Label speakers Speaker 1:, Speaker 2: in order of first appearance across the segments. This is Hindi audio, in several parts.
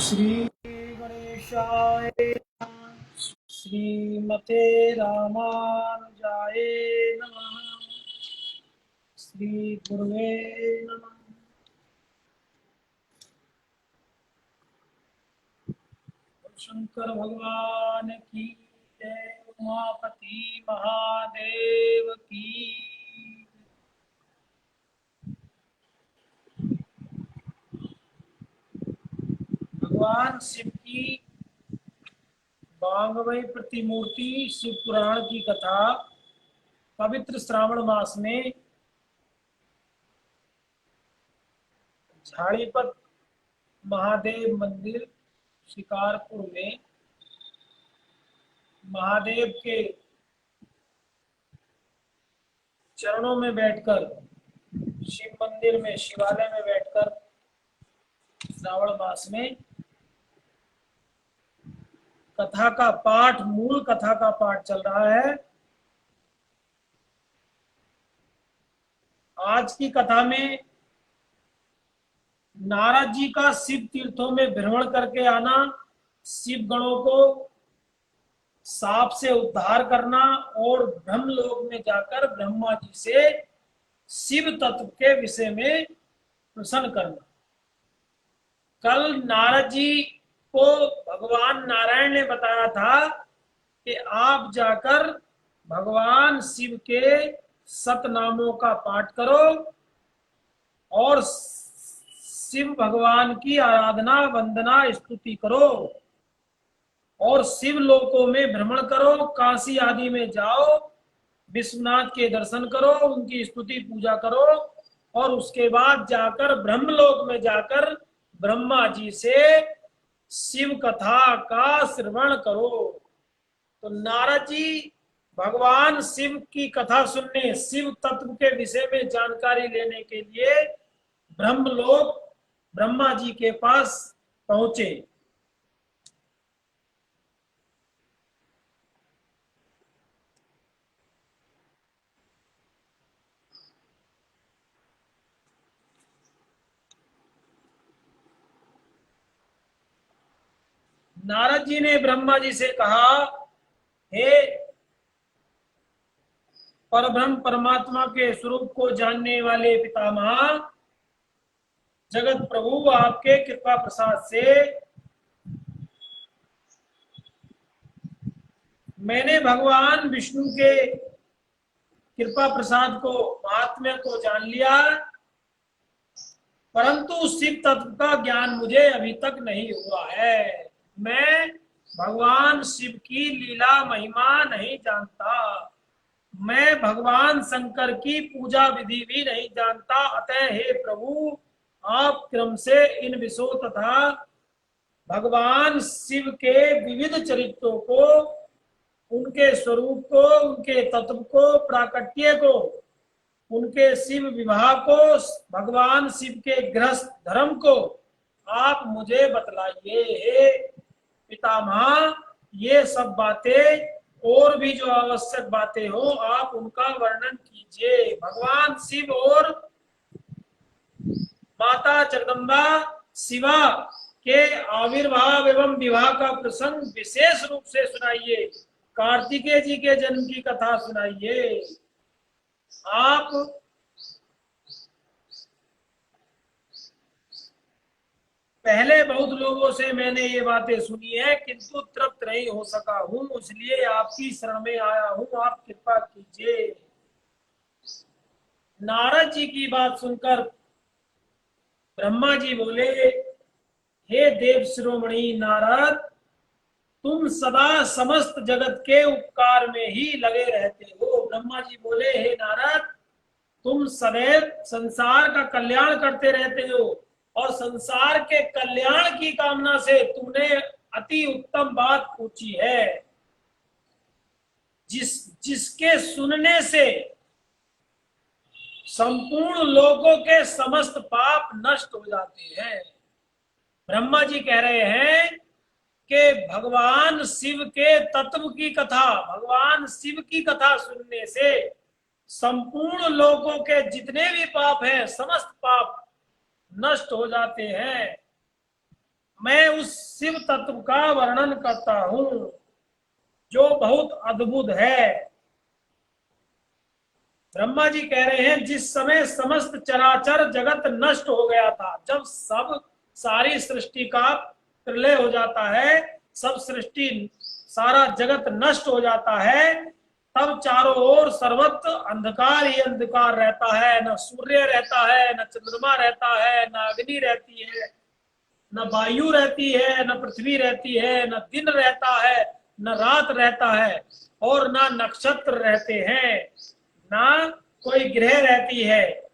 Speaker 1: श्री गणेशाय नमः। श्रीमते रामानुजाय नमः। श्री गुरुवे नमः। शंकर भगवान की जय। उमापति महादेव की। भगवान शिव की बांगमयी प्रतिमूर्ति शिव पुराण की कथा पवित्र श्रावण मास में झाड़ीपत महादेव मंदिर शिकारपुर में महादेव के चरणों में बैठकर, शिव मंदिर में, शिवालय में बैठकर श्रावण मास में कथा का पाठ, मूल कथा का पाठ चल रहा है। आज की कथा में नारद जी का शिव तीर्थों में भ्रमण करके आना, शिव गणों को साप से उद्धार करना और ब्रह्मलोक में जाकर ब्रह्मा जी से शिव तत्व के विषय में प्रश्न करना। कल नारद जी को भगवान नारायण ने बताया था कि आप जाकर भगवान शिव के सतनामों का पाठ करो और शिव भगवान की आराधना, वंदना, स्तुति करो और शिव लोकों में भ्रमण करो, काशी आदि में जाओ, विश्वनाथ के दर्शन करो, उनकी स्तुति पूजा करो और उसके बाद जाकर ब्रह्मलोक में जाकर ब्रह्मा जी से शिव कथा का श्रवण करो। तो नारद जी भगवान शिव की कथा सुनने, शिव तत्व के विषय में जानकारी लेने के लिए ब्रह्मलोक ब्रह्मा जी के पास पहुंचे। नारद जी ने ब्रह्मा जी से कहा, हे परब्रह्म परमात्मा के स्वरूप को जानने वाले पितामह, जगत प्रभु, आपके कृपा प्रसाद से मैंने भगवान विष्णु के कृपा प्रसाद को, महात्म्य को जान लिया, परंतु शिव तत्व का ज्ञान मुझे अभी तक नहीं हुआ है। मैं भगवान शिव की लीला महिमा नहीं जानता, मैं भगवान शंकर की पूजा विधि भी नहीं जानता। अतः हे प्रभु, आप क्रम से इन विषयों तथा भगवान शिव के विविध चरित्रों को, उनके स्वरूप को, उनके तत्व को, प्राकट्य को, उनके शिव विवाह को, भगवान शिव के गृहस्थ धर्म को आप मुझे बतलाइए। हे पितामह, ये सब बातें और भी जो आवश्यक बातें हो आप उनका वर्णन कीजिए। भगवान शिव और माता जगदम्बा शिवा के आविर्भाव एवं विवाह का प्रसंग विशेष रूप से सुनाइए। कार्तिकेय जी के जन्म की कथा सुनाइए। आप पहले बहुत लोगों से मैंने ये बातें सुनी है किंतु तृप्त नहीं हो सका हूं, इसलिए आपकी शरण में आया हूं, आप कृपा कीजिए। नारद जी की बात सुनकर ब्रह्मा जी बोले, हे देव शिरोमणि नारद, तुम सदा समस्त जगत के उपकार में ही लगे रहते हो। ब्रह्मा जी बोले, हे नारद, तुम सदैव संसार का कल्याण करते रहते हो और संसार के कल्याण की कामना से तुमने अति उत्तम बात पूछी है, जिसके सुनने से संपूर्ण लोगों के समस्त पाप नष्ट हो जाते हैं। ब्रह्मा जी कह रहे हैं कि भगवान शिव के तत्व की कथा, भगवान शिव की कथा सुनने से संपूर्ण लोगों के जितने भी पाप हैं, समस्त पाप नष्ट हो जाते हैं। मैं उस शिव तत्व का वर्णन करता हूं जो बहुत अद्भुत है। ब्रह्मा जी कह रहे हैं, जिस समय समस्त चराचर जगत नष्ट हो गया था, जब सब सारी सृष्टि का प्रलय हो जाता है, सब सृष्टि सारा जगत नष्ट हो जाता है, तब चारों ओर सर्वत्र अंधकार ही अंधकार रहता है। न सूर्य रहता है, न चंद्रमा रहता है, न अग्नि रहती है, न वायु रहती है, न पृथ्वी रहती है, न दिन रहता है, न रात रहता है, और न नक्षत्र रहते हैं, न कोई ग्रह रहती है।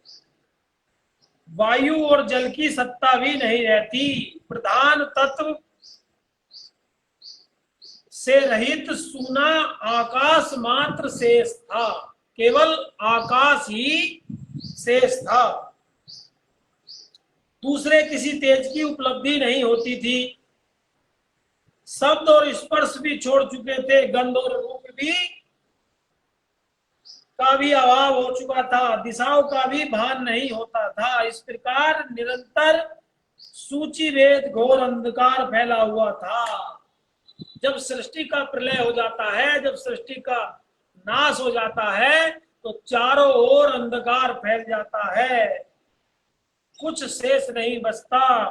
Speaker 1: वायु और जल की सत्ता भी नहीं रहती। प्रधान तत्व से रहित सूना आकाश मात्र शेष था। केवल आकाश ही शेष था। दूसरे किसी तेज की उपलब्धि नहीं होती थी। शब्द और स्पर्श भी छोड़ चुके थे। गंध और रूप भी का भी अभाव हो चुका था। दिशाओं का भी भान नहीं होता था। इस प्रकार निरंतर सूची वेद घोर अंधकार फैला हुआ था। जब सृष्टि का प्रलय हो जाता है, जब सृष्टि का नाश हो जाता है, तो चारों ओर अंधकार फैल जाता है, कुछ शेष नहीं बचता।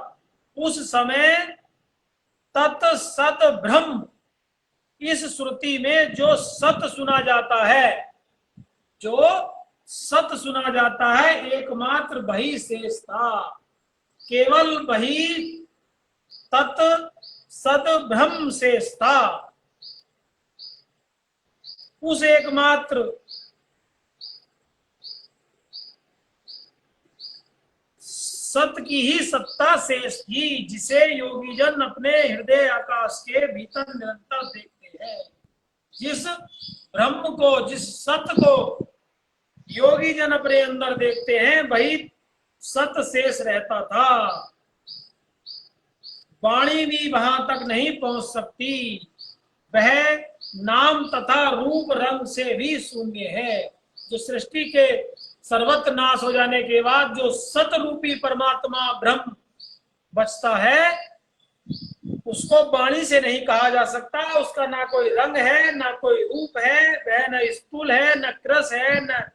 Speaker 1: उस समय तत् सत ब्रह्म, इस श्रुति में जो सत सुना जाता है, जो सत सुना जाता है, एकमात्र वही शेष था। केवल वही तत् सत ब्रह्म शेष था। उस एकमात्र सत की ही सत्ता शेष थी, जिसे योगी जन अपने हृदय आकाश के भीतर निरंतर देखते हैं। जिस ब्रह्म को, जिस सत को योगी जन अपने अंदर देखते हैं, वही सत शेष रहता था। वाणी भी वहां तक नहीं पहुंच सकती। वह नाम तथा रूप रंग से भी शून्य है। जो सृष्टि के सर्वत्र नाश हो जाने के बाद जो सतरूपी परमात्मा ब्रह्म बचता है, उसको वाणी से नहीं कहा जा सकता। उसका ना कोई रंग है, ना कोई रूप है, वह न स्थूल है, न कृस है, न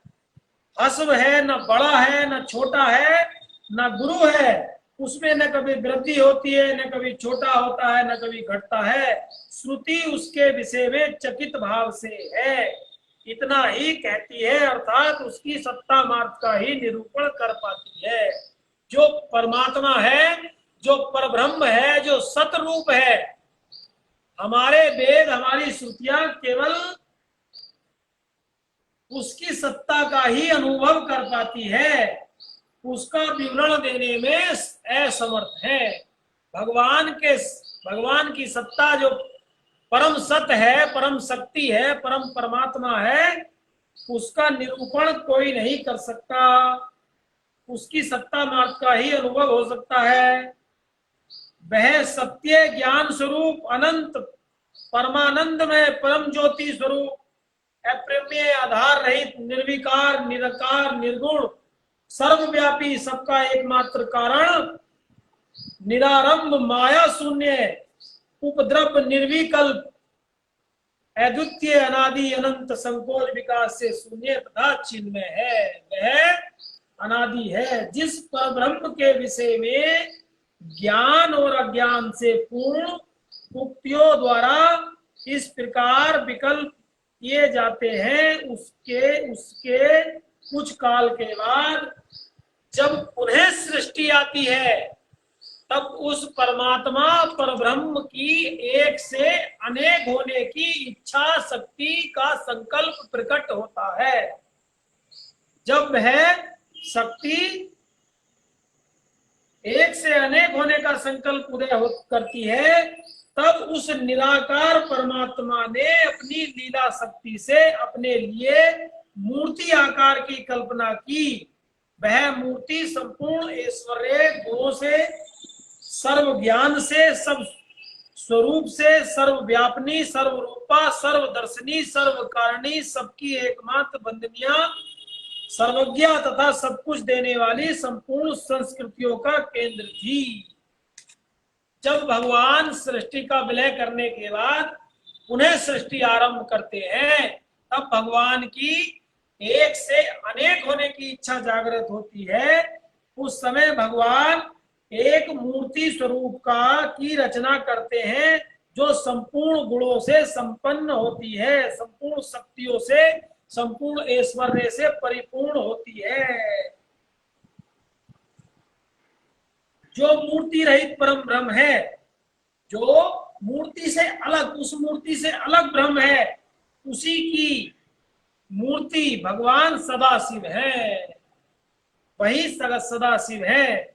Speaker 1: हस्व है, न बड़ा है, न छोटा है, न गुरु है। उसमें न कभी वृद्धि होती है, न कभी छोटा होता है, न कभी घटता है। श्रुति उसके विषय में चकित भाव से है, इतना ही कहती है, अर्थात उसकी सत्ता मात्र का ही निरूपण कर पाती है। जो परमात्मा है, जो परब्रह्म है, जो सतरूप है, हमारे वेद, हमारी श्रुतियां केवल उसकी सत्ता का ही अनुभव कर पाती है, उसका विवरण देने में असमर्थ है। भगवान की सत्ता जो परम सत्य है, परम शक्ति है, परम परमात्मा है, उसका निरूपण कोई नहीं कर सकता। उसकी सत्ता मात्र का ही अनुभव हो सकता है। वह सत्य ज्ञान स्वरूप, अनंत परमानंदमय परम ज्योति स्वरूप, अप्रमेय, आधार रहित, निर्विकार, निराकार, निर्गुण, सर्वव्यापी, सबका एकमात्र कारण, निरारंभ, माया शून्य, उपद्रव निर्विकल्प, अद्वितीय, अनादि, अनंत, संकोच विकास से शून्य तथा चिन्मय है। वह अनादि है। जिस परब्रह्म के विषय में ज्ञान और अज्ञान से पूर्ण उक्तियों द्वारा इस प्रकार विकल्प किए जाते हैं, उसके कुछ काल के बाद जब पुनः सृष्टि आती है, तब उस परमात्मा परब्रह्म की एक से अनेक होने की इच्छा शक्ति का संकल्प प्रकट होता है। जब वह शक्ति एक से अनेक होने का संकल्प उदय करती है, तब उस निराकार परमात्मा ने अपनी लीला शक्ति से अपने लिए मूर्ति आकार की कल्पना की। वह मूर्ति संपूर्ण ऐश्वर्य गुणों से, सर्व ज्ञान से, सब स्वरूप से, सर्वव्यापनी, सर्वरूपा, सर्वदर्शनी, सर्वकारणी, सबकी एकमात्र वंदनीय, सर्वज्ञ तथा सब कुछ देने वाली संपूर्ण संस्कृतियों का केंद्र थी। जब भगवान सृष्टि का विलय करने के बाद पुनः सृष्टि आरंभ करते हैं, तब भगवान की एक से अनेक होने की इच्छा जागृत होती है। उस समय भगवान एक मूर्ति स्वरूप की रचना करते हैं, जो संपूर्ण गुणों से संपन्न होती है, संपूर्ण शक्तियों से, संपूर्ण ऐश्वर्य से परिपूर्ण होती है। जो मूर्ति रहित परम ब्रह्म है, जो मूर्ति से अलग, उस मूर्ति से अलग ब्रह्म है, उसी की मूर्ति भगवान सदाशिव है, वही सदाशिव है।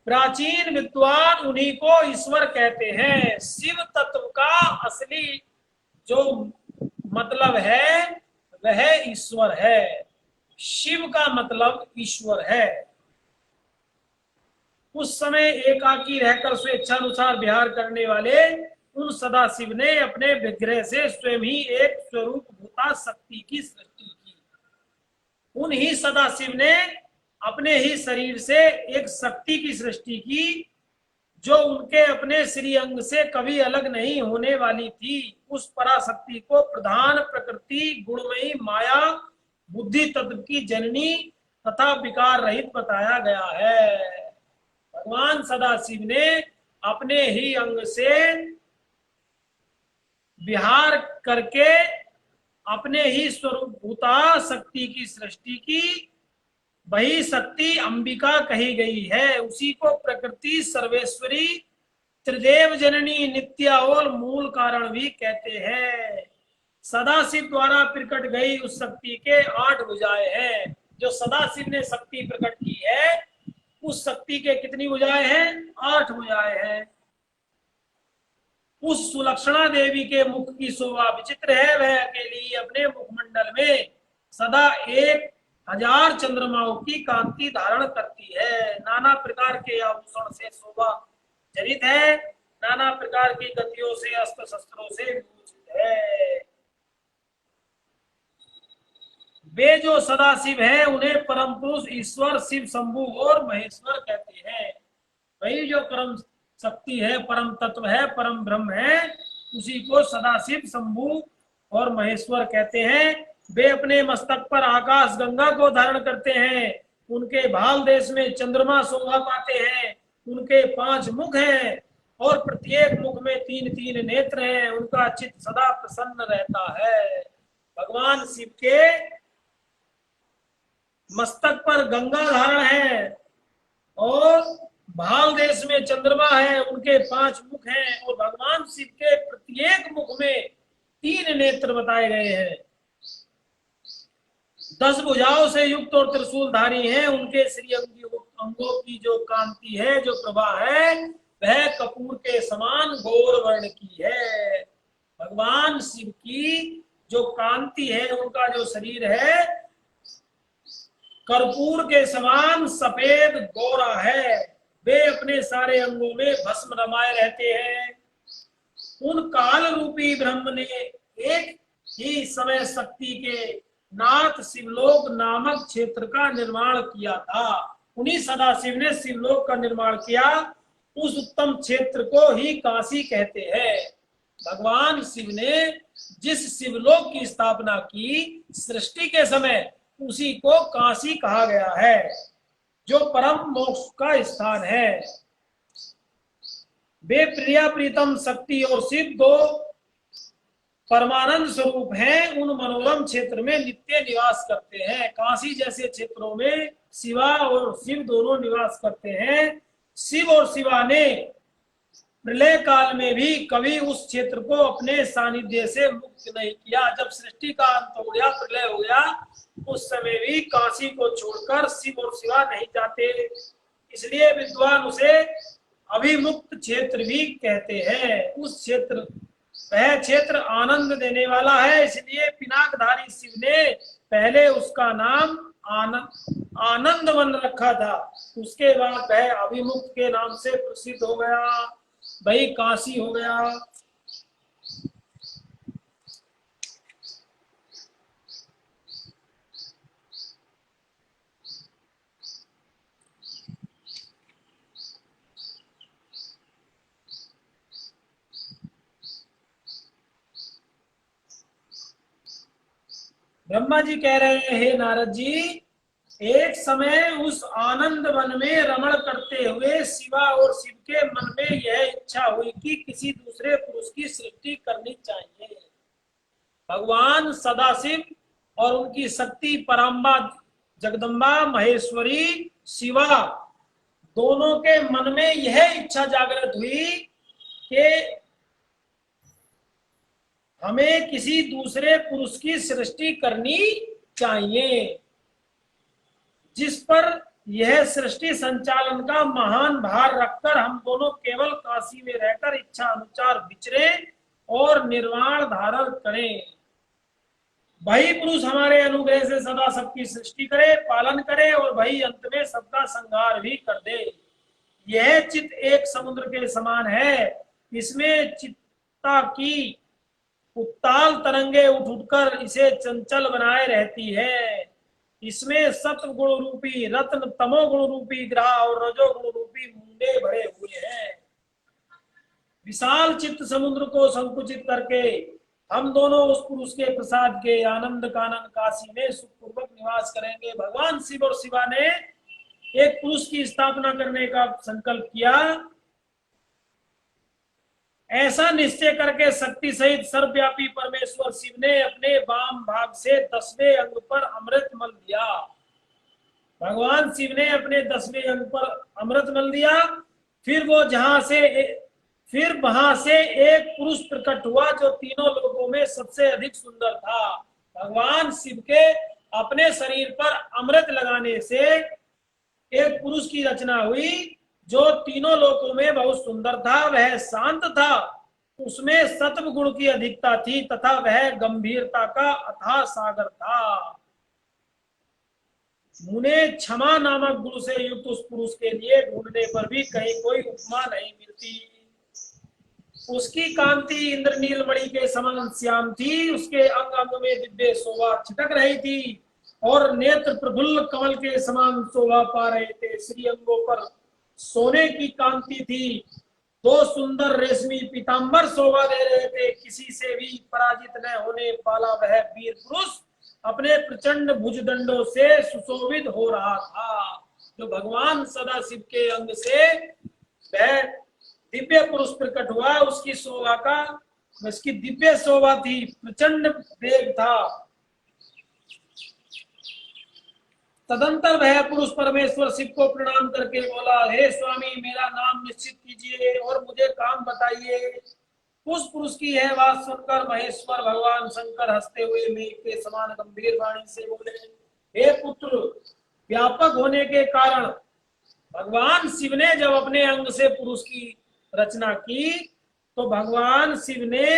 Speaker 1: प्राचीन विद्वान उन्हीं को ईश्वर कहते हैं। शिव तत्व का असली जो मतलब है वह ईश्वर है। शिव का मतलब ईश्वर है। उस समय एकाकी रहकर स्वेच्छानुसार विहार करने वाले उन सदाशिव ने अपने विग्रह से स्वयं ही एक स्वरूप भूता शक्ति की सृष्टि की। उन ही सदाशिव ने अपने ही शरीर से एक शक्ति की सृष्टि की, जो उनके अपने श्री अंग से कभी अलग नहीं होने वाली थी। उस पराशक्ति को प्रधान प्रकृति गुणमयी माया बुद्धि तत्व की जननी तथा विकार रहित बताया गया है। भगवान सदाशिव ने अपने ही अंग से विहार करके अपने ही स्वरूप भूता शक्ति की सृष्टि की। वही शक्ति अंबिका कही गई है। उसी को प्रकृति सर्वेश्वरी त्रिदेव जननी नित्या और मूल कारण भी कहते हैं। सदाशिव द्वारा प्रकट गई उस शक्ति के 8 भुजाएं हैं। जो सदाशिव ने शक्ति प्रकट की है, उस शक्ति के कितनी भुजाएं हैं? 8 भुजाएं हैं। उस सुलक्षणा देवी के मुख की शोभा विचित्र है। वह अकेली अपने मुखमंडल में सदा 1000 चंद्रमाओं की कांति धारण करती है। नाना प्रकार के आभूषण से शोभा जनित है। नाना प्रकार की गतियों से, अस्त्र शस्त्रों से विभूषित है। वे जो सदाशिव है, उन्हें परम पुरुष ईश्वर शिव शंभु और महेश्वर कहते हैं। वही जो परम शक्ति है, परम तत्व है, परम ब्रह्म है, उसी को सदाशिव शंभु और महेश्वर कहते हैं। वे अपने मस्तक पर आकाश गंगा को धारण करते हैं। उनके भाल देश में चंद्रमा शोभा पाते हैं। उनके 5 मुख हैं और प्रत्येक मुख में 3-3 नेत्र हैं। उनका चित्त सदा प्रसन्न रहता है। भगवान शिव के मस्तक पर गंगा धारण है और भाल देश में चंद्रमा है। उनके 5 मुख हैं और भगवान शिव के प्रत्येक मुख में 3 नेत्र बताए गए हैं। 10 भुजाओं से युक्त और त्रिशूलधारी हैं। उनके श्री अंगों की जो कांति है, जो प्रभा है, वह कपूर के समान गौर वर्ण की है। भगवान शिव की जो कांति है, उनका जो शरीर है, कर्पूर के समान सफेद गोरा है। वे अपने सारे अंगों में भस्म रमाए रहते हैं। उन काल रूपी ब्रह्म ने एक ही समय शक्ति के नाथ शिवलोक नामक क्षेत्र का निर्माण किया था। उन्हीं सदाशिव ने शिवलोक का निर्माण किया। उस उत्तम क्षेत्र को ही काशी कहते हैं। भगवान शिव ने जिस शिवलोक की स्थापना की सृष्टि के समय, उसी को काशी कहा गया है, जो परम मोक्ष का स्थान है। वे प्रिया प्रीतम शक्ति और शिव 2 परमानंद स्वरूप हैं। उन मनोरम क्षेत्र में नित्य निवास करते हैं। काशी जैसे क्षेत्रों में शिवा और शिव दोनों निवास करते हैं। शिव और शिवा ने प्रलय काल में भी कभी उस क्षेत्र को अपने सानिध्य से मुक्त नहीं किया। जब सृष्टि का अंत हो गया, प्रलय हो गया, उस समय भी काशी को छोड़कर शिव और शिवा नहीं जाते। इसलिए विद्वान उसे अभिमुक्त क्षेत्र भी कहते हैं। उस क्षेत्र, वह क्षेत्र आनंद देने वाला है। इसलिए पिनाकधारी शिव ने पहले उसका नाम आनंद वन रखा था। उसके बाद वह अभिमुक्त के नाम से प्रसिद्ध हो गया, वही काशी हो गया। ब्रह्मा जी कह रहे हैं, हे नारद जी, एक समय उस आनंद वन में रमण करते हुए शिवा और शिव के मन में यह इच्छा हुई कि किसी दूसरे पुरुष की सृष्टि करनी चाहिए। भगवान सदाशिव और उनकी शक्ति पराम्बा जगदम्बा महेश्वरी शिवा दोनों के मन में यह इच्छा जागृत हुई कि हमें किसी दूसरे पुरुष की सृष्टि करनी चाहिए, जिस पर यह सृष्टि संचालन का महान भार रखकर हम दोनों केवल काशी में रहकर इच्छा अनुसार विचरे और निर्वाण धारण करें। वही पुरुष हमारे अनुग्रह से सदा सबकी सृष्टि करे, पालन करे और वही अंत में सबका संहार भी कर दे। यह चित्त एक समुद्र के समान है, इसमें चित्ता की उत्ताल तरंगे उठ उठकर इसे चंचल बनाए रहती है। इसमें सत्व गुण रूपी रत्न, तमोगुण रूपी ग्रह और रजोगुण रूपी मुंडे भरे हुए हैं। विशाल चित्त समुद्र को संकुचित करके हम दोनों उस पुरुष के प्रसाद के आनंद कानन काशी में सुखपूर्वक निवास करेंगे। भगवान शिव और शिवा ने एक पुरुष की स्थापना करने का संकल्प किया। ऐसा निश्चय करके शक्ति सहित सर्वव्यापी परमेश्वर शिव ने अपने वाम भाग से 10वें अंग पर अमृत मल दिया। भगवान शिव ने अपने 10वें अंग पर अमृत मल दिया। फिर वहां से एक पुरुष प्रकट हुआ जो तीनों लोकों में सबसे अधिक सुंदर था। भगवान शिव के अपने शरीर पर अमृत लगाने से एक पुरुष की रचना हुई जो तीनों लोकों में बहुत सुंदर था। वह शांत था, उसमें सत्व गुण की अधिकता थी तथा वह गंभीरता का अथाह सागर था। मुने क्षमा नामक गुण से युक्त उस पुरुष के लिए ढूंढने पर भी कहीं कोई उपमा नहीं मिलती। उसकी कांति इंद्रनील मणि के समान श्याम थी, उसके अंग अंग में दिव्य शोभा छिटक रही थी और नेत्र प्रफुल्ल कमल के समान शोभा पा रहे थे। श्री अंगों पर सोने की कांति थी, दो सुंदर रेशमी पीतांबर शोभा दे रहे थे। किसी से भी पराजित न होने वाला वह वीर पुरुष अपने प्रचंड भुजदंडों से सुशोभित हो रहा था। जो भगवान सदाशिव के अंग से वह दिव्य पुरुष प्रकट हुआ, उसकी दिव्य शोभा थी, प्रचंड वेग था। तदंतर वह पुरुष परमेश्वर शिव को प्रणाम करके बोला, हे स्वामी, मेरा नाम निश्चित कीजिए और मुझे काम बताइए। उस पुरुष की यह बात सुनकर महेश्वर भगवान शंकर हंसते हुए मेघ के समान गंभीर वाणी से बोले, हे पुत्र, व्यापक होने के कारण भगवान शिव ने जब अपने अंग से पुरुष की रचना की तो भगवान शिव ने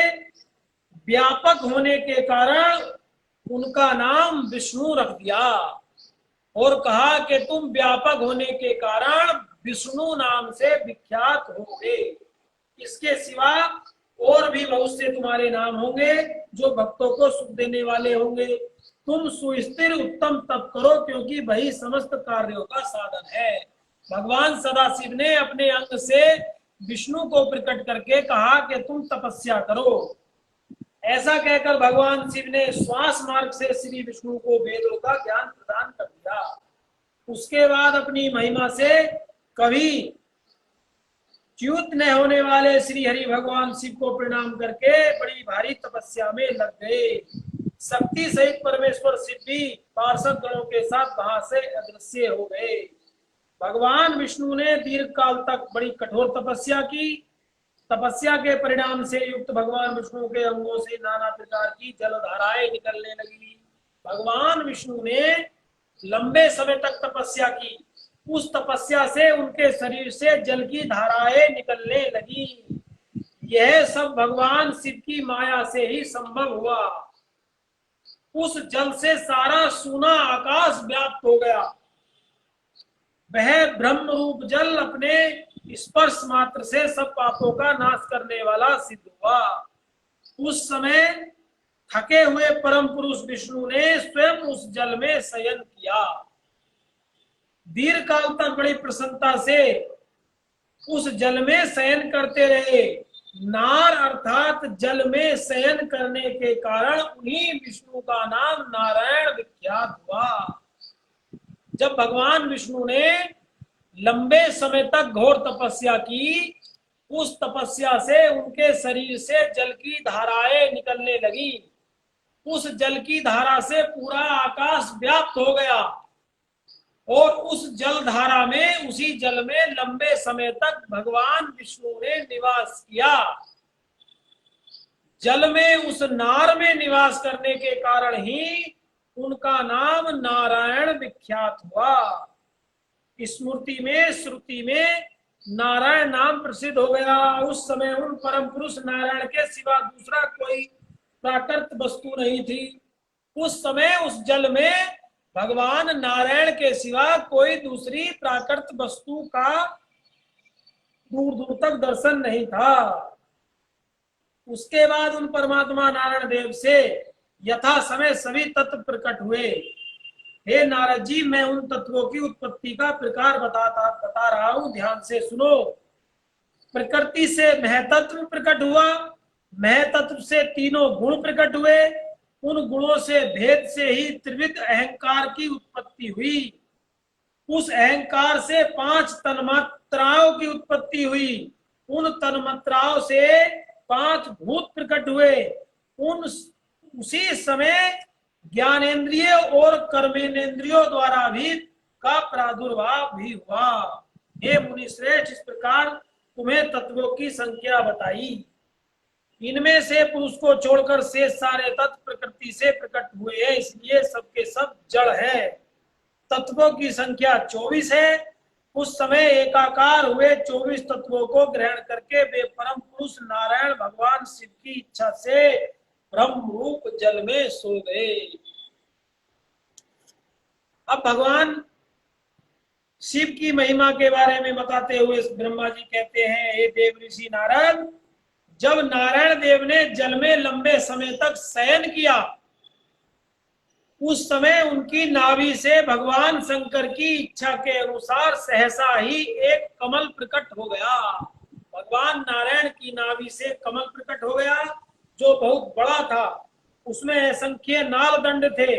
Speaker 1: व्यापक होने के कारण उनका नाम विष्णु रख दिया और कहा कि तुम व्यापक होने के कारण विष्णु नाम से विख्यात होगे। इसके सिवा और भी बहुत से तुम्हारे नाम होंगे जो भक्तों को सुख देने वाले होंगे। तुम सुस्थिर उत्तम तप करो, क्योंकि वही समस्त कार्यों का साधन है। भगवान सदाशिव ने अपने अंग से विष्णु को प्रकट करके कहा कि तुम तपस्या करो। ऐसा कहकर भगवान शिव ने श्वास मार्ग से श्री विष्णु को वेदों का ज्ञान प्रदान कर दिया। उसके बाद अपनी महिमा से कभी च्युत न होने वाले श्री हरि भगवान शिव को प्रणाम करके बड़ी भारी तपस्या में लग गए। शक्ति सहित परमेश्वर शिव भी पार्षद गणों के साथ वहां से अदृश्य हो गए। भगवान विष्णु ने दीर्घ काल तक बड़ी कठोर तपस्या की। तपस्या के परिणाम से युक्त भगवान विष्णु के अंगों से नाना प्रकार की जलधाराएं निकलने लगी। भगवान विष्णु ने लंबे समय तक तपस्या की। उस तपस्या से उनके शरीर से जल की धाराएं निकलने लगी। यह सब भगवान शिव की माया से ही संभव हुआ। उस जल से सारा सूना आकाश व्याप्त हो गया। वह ब्रह्म रूप जल अपने स्पर्श मात्र से सब पापों का नाश करने वाला सिद्ध हुआ। उस समय थके हुए परम पुरुष विष्णु ने स्वयं उस जल में शयन किया। दीर्घ काल तक बड़ी प्रसन्नता से उस जल में शयन करते रहे। नार अर्थात जल में शयन करने के कारण उन्हीं विष्णु का नाम नारायण विख्यात हुआ। जब भगवान विष्णु ने लंबे समय तक घोर तपस्या की, उस तपस्या से उनके शरीर से जल की धाराएं निकलने लगी। उस जल की धारा से पूरा आकाश व्याप्त हो गया और उस जल धारा में, उसी जल में लंबे समय तक भगवान विष्णु ने निवास किया। जल में उस नार में निवास करने के कारण ही उनका नाम नारायण विख्यात हुआ। स्मृति में, श्रुति में नारायण नाम प्रसिद्ध हो गया। उस समय उन परम पुरुष नारायण के सिवा दूसरा कोई प्राकृत वस्तु नहीं थी। उस समय उस जल में भगवान नारायण के सिवा कोई दूसरी प्राकृत वस्तु का दूर दूर तक दर्शन नहीं था। उसके बाद उन परमात्मा नारायण देव से यथा समय सभी तत्व प्रकट हुए। हे नारद जी, मैं उन तत्वों की उत्पत्ति का प्रकार बता रहा हूं, ध्यान से सुनो। प्रकृति से महतत्व प्रकट हुआ, महतत्व से तीनों गुण प्रकट हुए, उन गुणों से भेद से ही त्रिविध अहंकार की उत्पत्ति हुई। उस अहंकार से 5 तन्मात्राओं की उत्पत्ति हुई, उन तन्मात्राओं से 5 भूत प्रकट हुए, उसी समय ज्ञानेन्द्रिय और कर्मेंद्रियों द्वारा भी का प्रादुर्भाव भी हुआ। हे मुनि श्रेष्ठ, इस प्रकार तुम्हें तत्वों की संख्या बताई। इनमें से पुरुष को छोड़कर शेष सारे तत्व प्रकृति से प्रकट हुए हैं, इसलिए सबके सब जड़ है। तत्वों की संख्या 24 है। उस समय एकाकार हुए 24 तत्वों को ग्रहण करके वे परम पुरुष नारायण भगवान शिव की इच्छा से ब्रह्म रूप जल में सो गए। अब भगवान शिव की महिमा के बारे में बताते हुए ब्रह्मा जी कहते हैं, हे देव ऋषि नारद, जब नारायण देव ने जल में लंबे समय तक शयन किया, उस समय उनकी नाभि से भगवान शंकर की इच्छा के अनुसार सहसा ही एक कमल प्रकट हो गया। भगवान नारायण की नाभि से कमल प्रकट हो गया, जो बहुत बड़ा था। उसमें असंख्य नाल दंड थे।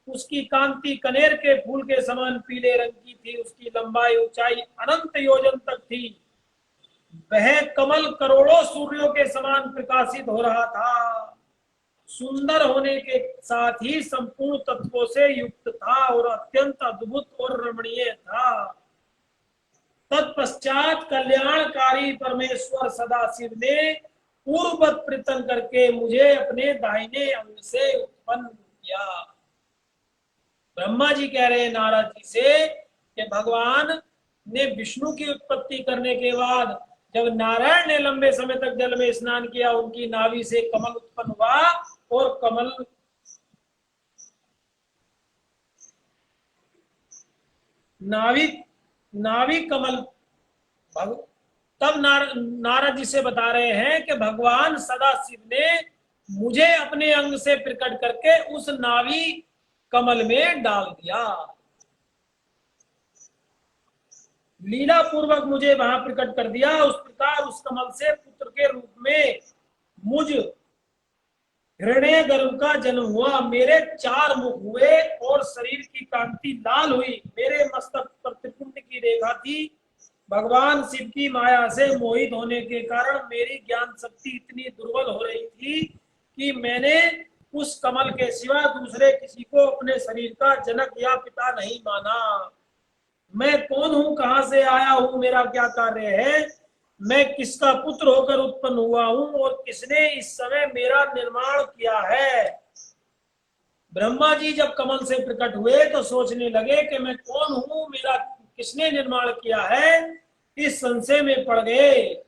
Speaker 1: उसकी कांति कनेर के फूल के समान पीले रंग की थी। उसकी लंबाई ऊंचाई अनंत योजन तक थी। वह कमल करोड़ों सूर्यों के समान प्रकाशित हो रहा था। सुंदर होने के साथ ही संपूर्ण तत्वों से युक्त था और अत्यंत अद्भुत और रमणीय था। तत्पश्चात कल्याणकारी परमेश्वर सदाशिव ने पूर्ववत प्रयत्न करके मुझे अपने दाहिने अंग से उत्पन्न किया। ब्रह्मा जी कह रहे हैं नारद जी से कि भगवान ने विष्णु की उत्पत्ति करने के बाद जब नारायण ने लंबे समय तक जल में स्नान किया, उनकी नाभि से कमल उत्पन्न हुआ और कमल नाभि कमल तब नारद जी से बता रहे हैं कि भगवान सदाशिव ने मुझे अपने अंग से प्रकट करके उस नाभि कमल में डाल दिया। लीला पूर्वक मुझे वहां प्रकट कर दिया। उस प्रकार उस कमल से पुत्र के रूप में मुझ हिरण्य गर्भ का जन्म हुआ। मेरे 4 मुख हुए और शरीर की कांति लाल हुई। मेरे मस्तक पर त्रिपुंड की रेखा थी। भगवान शिव की माया से मोहित होने के कारण मेरी ज्ञान शक्ति इतनी दुर्बल हो रही थी कि मैंने उस कमल के सिवा दूसरे किसी को अपने शरीर का जनक या पिता नहीं माना। मैं कौन हूं, कहां से आया हूं, मेरा क्या कार्य है, मैं किसका पुत्र होकर उत्पन्न हुआ हूं और किसने इस समय मेरा निर्माण किया है। ब्रह्मा जी जब कमल से प्रकट हुए तो सोचने लगे कि मैं कौन हूं, मेरा किसने निर्माण किया है। इस संशय में पड़ गए।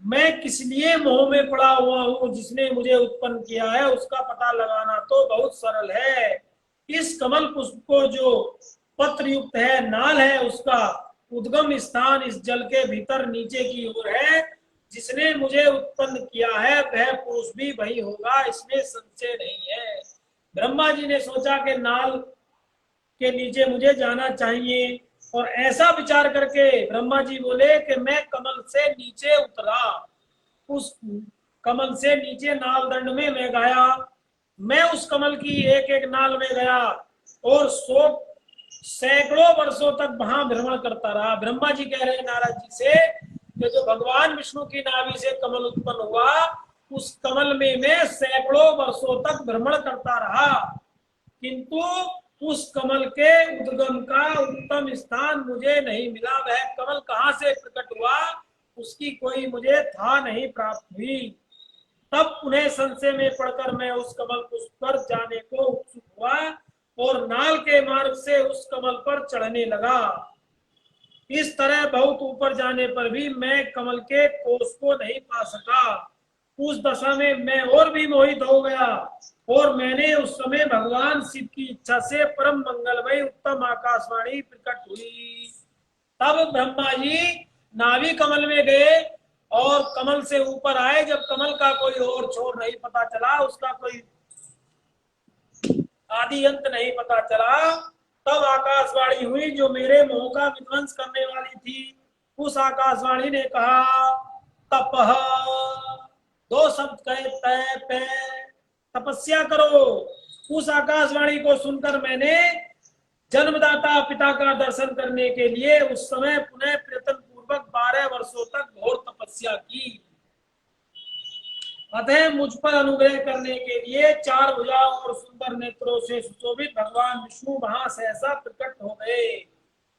Speaker 1: मैं किस लिए मोह में पड़ा हुआ हूं, जिसने मुझे उत्पन्न किया है उसका पता लगाना तो बहुत सरल है। इस कमल पुष्प को जो पत्र युक्त है, नाल है, उसका उद्गम स्थान इस जल के भीतर नीचे की ओर है। जिसने मुझे उत्पन्न किया है वह पुरुष भी वही होगा, इसमें संशय नहीं है। ब्रह्मा जी ने सोचा कि नाल के नीचे मुझे जाना चाहिए और ऐसा विचार करके ब्रह्मा जी बोले कि मैं कमल से नीचे उतरा। उस कमल से नीचे नाल दंड में मैं गया। मैं उस कमल की एक एक नाल में गया और सैकड़ों वर्षों तक वहां भ्रमण करता रहा। ब्रह्मा जी कह रहे हैं नारद जी से कि जो भगवान विष्णु की नाभि से कमल उत्पन्न हुआ, उस कमल में मैं सैकड़ों वर्षों तक भ्रमण करता रहा, किंतु उस कमल के उद्गम का उत्तम स्थान मुझे नहीं मिला। वह कमल कहां से प्रकट हुआ, उसकी कोई मुझे था नहीं प्राप्त हुई। तब उन्हें संशय में पड़कर मैं उस कमल पुष्प पर जाने को उत्सुक हुआ और नाल के मार्ग से उस कमल पर चढ़ने लगा। इस तरह बहुत ऊपर जाने पर भी मैं कमल के कोष को नहीं पा सका। उस दशा में मैं और भी मोहित हो गया और मैंने उस समय भगवान शिव की इच्छा से परम मंगलमय उत्तम आकाशवाणी प्रकट हुई। तब ब्रह्मा जी नाभि कमल में गए और कमल से ऊपर आए। जब कमल का कोई और छोर नहीं पता चला, उसका कोई आदि अंत नहीं पता चला, तब आकाशवाणी हुई जो मेरे मोह का विध्वंस करने वाली थी। उस आकाशवाणी ने कहा, तपह, दो शब्द कहे, तय पे, तपस्या करो। उस आकाशवाणी को सुनकर मैंने जन्मदाता पिता का दर्शन करने के लिए उस समय पुनः प्रयत्न पूर्वक 12 वर्षों तक घोर तपस्या की। अतः मुझ पर अनुग्रह करने के लिए 4 भुजाओं और सुंदर नेत्रों से सुशोभित भगवान विष्णु वहां सहसा प्रकट हो गए।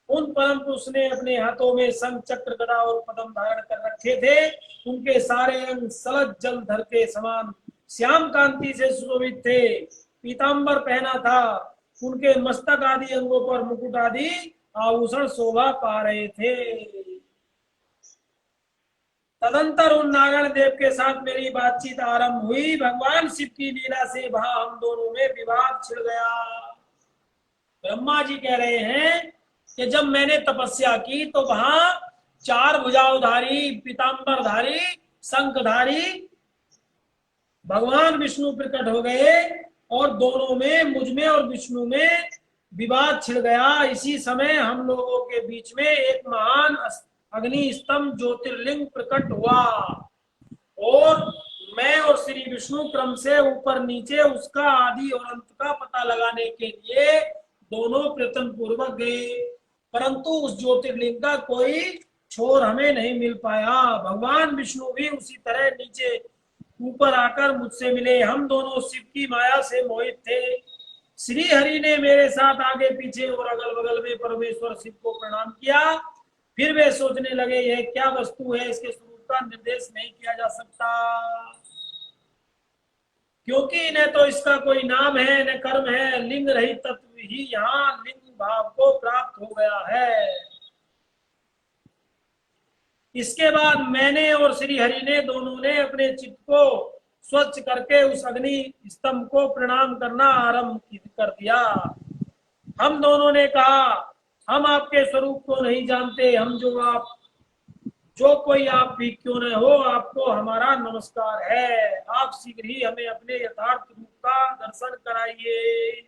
Speaker 1: उन परम पुरुष ने अपने हाथों में शंख, चक्र, गदा और पद्म धारण कर रखे थे। उनके सारे अंग सलज जलधर के समान श्याम कांति से सुशोभित थे। पीतांबर पहना था। उनके मस्तक आदि अंगों पर मुकुट आदि आभूषण शोभा पा रहे थे। तदंतर उन नारायण देव के साथ मेरी बातचीत आरंभ हुई। भगवान शिव की लीला से वहां हम दोनों में विवाद छिड़ गया। ब्रह्मा जी कह रहे हैं कि जब मैंने तपस्या की तो वहां 4 भुजाओधारी, पीतांबरधारी, शंखधारी भगवान विष्णु प्रकट हो गए और दोनों में, मुझ में और विष्णु में विवाद छिड़ गया। इसी समय हम लोगों के बीच में एक महान अग्नि स्तंभ ज्योतिर्लिंग प्रकट हुआ और मैं और श्री विष्णु क्रम से ऊपर नीचे उसका आदि और अंत का पता लगाने के लिए दोनों प्रयत्न पूर्वक गए, परंतु उस ज्योतिर्लिंग का कोई छोर हमें नहीं मिल पाया। भगवान विष्णु भी उसी तरह नीचे ऊपर आकर मुझसे मिले। हम दोनों शिव की माया से मोहित थे। श्री हरि ने मेरे साथ आगे पीछे और अगल बगल में परमेश्वर शिव को प्रणाम किया। फिर वे सोचने लगे, यह क्या वस्तु है, इसके स्वरूप का निर्देश नहीं किया जा सकता, क्योंकि न तो इसका कोई नाम है न कर्म है। लिंग रहित तत्व ही यहाँ लिंग भाव को प्राप्त हो गया है। इसके बाद मैंने और श्री हरि ने दोनों ने अपने चित्त को स्वच्छ करके उस अग्नि स्तंभ को प्रणाम करना आरंभ कर दिया। हम दोनों ने कहा, हम आपके स्वरूप को नहीं जानते। हम जो कोई आप भी क्यों न हो, आपको हमारा नमस्कार है। आप शीघ्र ही हमें अपने यथार्थ रूप का दर्शन कराइए।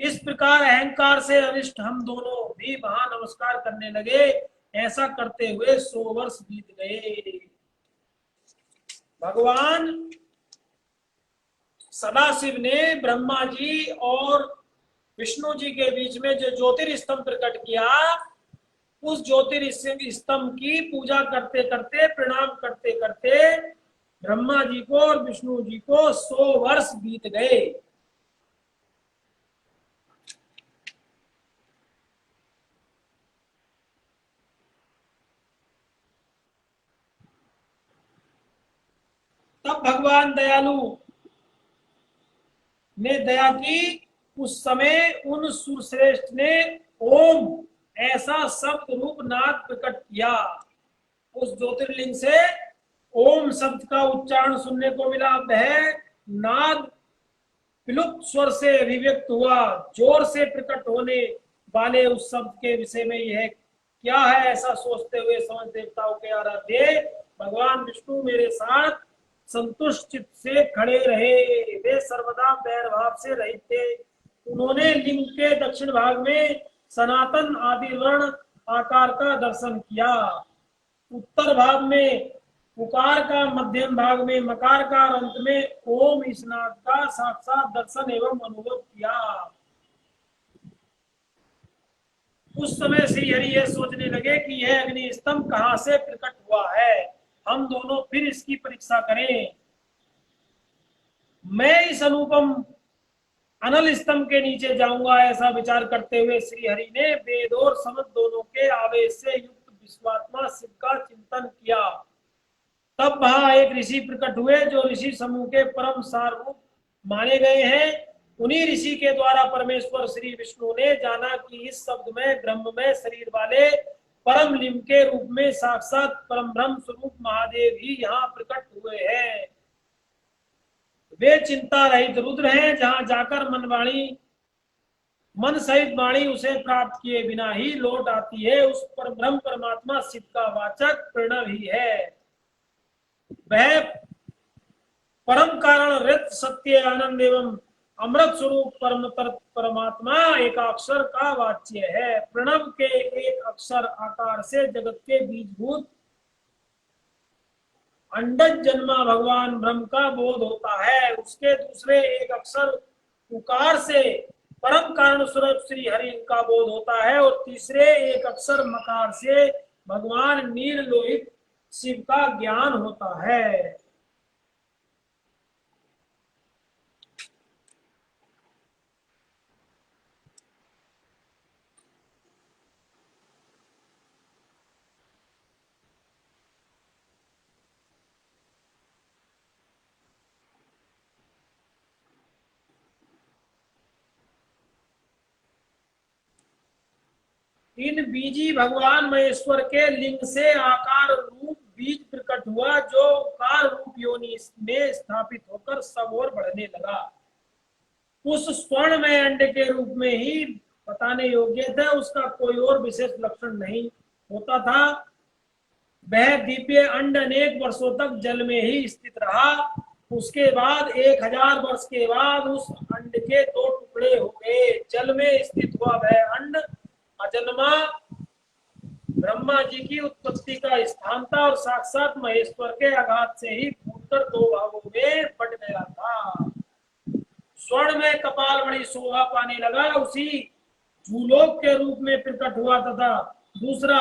Speaker 1: इस प्रकार अहंकार से अरिष्ट हम दोनों भी वहां नमस्कार करने लगे। ऐसा करते हुए 100 वर्ष बीत गए। भगवान सदाशिव ने ब्रह्मा जी और विष्णु जी के बीच में जो ज्योतिर्स्तंभ प्रकट किया, उस ज्योतिर्स्तंभ की पूजा करते करते, प्रणाम करते करते ब्रह्मा जी को और विष्णु जी को 100 वर्ष बीत गए। तब भगवान दयालु ने दया की। उस समय उन सुरश्रेष्ठ ने ओम ऐसा शब्द रूप नाद प्रकट किया। उस ज्योतिर्लिंग से ओम शब्द का उच्चारण सुनने को मिला। वह नाद विलुप्त स्वर से अभिव्यक्त हुआ। जोर से प्रकट होने वाले उस शब्द के विषय में यह क्या है, ऐसा सोचते हुए समस्त देवताओं के आराध्य भगवान विष्णु मेरे साथ संतुष्ट चित्त से खड़े रहे। वे सर्वदा बैर भाव से रहित थे। उन्होंने लिंग के दक्षिण भाग में सनातन आदिवर्ण आकार का दर्शन किया। उत्तर भाग में उकार का मध्यम भाग में मकार का और अंत में ओम इस नाद का साक्षात दर्शन एवं अनुभव किया। उस समय श्री हरि यह सोचने लगे कि यह अग्नि स्तंभ कहां से प्रकट हुआ है, हम दोनों फिर इसकी परीक्षा करें। मैं इस अनुपम अनल स्तंभ के नीचे जाऊंगा, ऐसा विचार करते हुए श्री हरि ने वेद और समझ दोनों के आवेश से युक्त विश्वात्मा शिव का चिंतन किया। तब वहां एक ऋषि प्रकट हुए जो ऋषि समूह के परम सार रूप माने गए हैं। उन्हीं ऋषि के द्वारा परमेश्वर श्री विष्णु ने जाना कि इस शब्द में ब्रह्म में शरीर वाले परम लिंग के रूप में साक्षात परम ब्रह्म स्वरूप महादेव ही यहाँ प्रकट हुए हैं। वे चिंता रहित रुद्र हैं, जहां जाकर मन सहित वाणी उसे प्राप्त किए बिना ही लौट आती है। उस पर ब्रह्म परमात्मा शिव का वाचक प्रणव ही है। वह परम कारण रित सत्य आनंद एवं अमृत स्वरूप परम परमात्मा एकाक्षर का वाच्य है। प्रणव के एक अक्षर आकार से जगत के बीजभूत अंडज जन्मा भगवान ब्रह्म का बोध होता है। उसके दूसरे एक अक्षर उकार से परम कारण स्वरूप श्री हरि का बोध होता है और तीसरे एक अक्षर मकार से भगवान नील लोहित शिव का ज्ञान होता है। इन बीजी भगवान महेश्वर के लिंग से आकार रूप बीज प्रकट हुआ, जो कार रूप योनि में स्थापित होकर सब और बढ़ने लगा। उस स्वर्ण में अंड के रूप में ही बताने योग्य था, उसका कोई और विशेष लक्षण नहीं होता था। वह दिव्य अंड अनेक वर्षों तक जल में ही स्थित रहा। उसके बाद 1000 वर्ष के बाद उस अंड के 2 टुकड़े हो गए। जल में स्थित हुआ वह अंड अजन्मा ब्रह्मा जी की उत्पत्ति का स्थान था और साक्षात महेश्वर के आघात से ही फूटकर 2 भागों में बट गया था। स्वर्ण में कपाल बड़ी शोभा पाने लगा, उसी भूलोक के रूप में प्रकट हुआ तथा दूसरा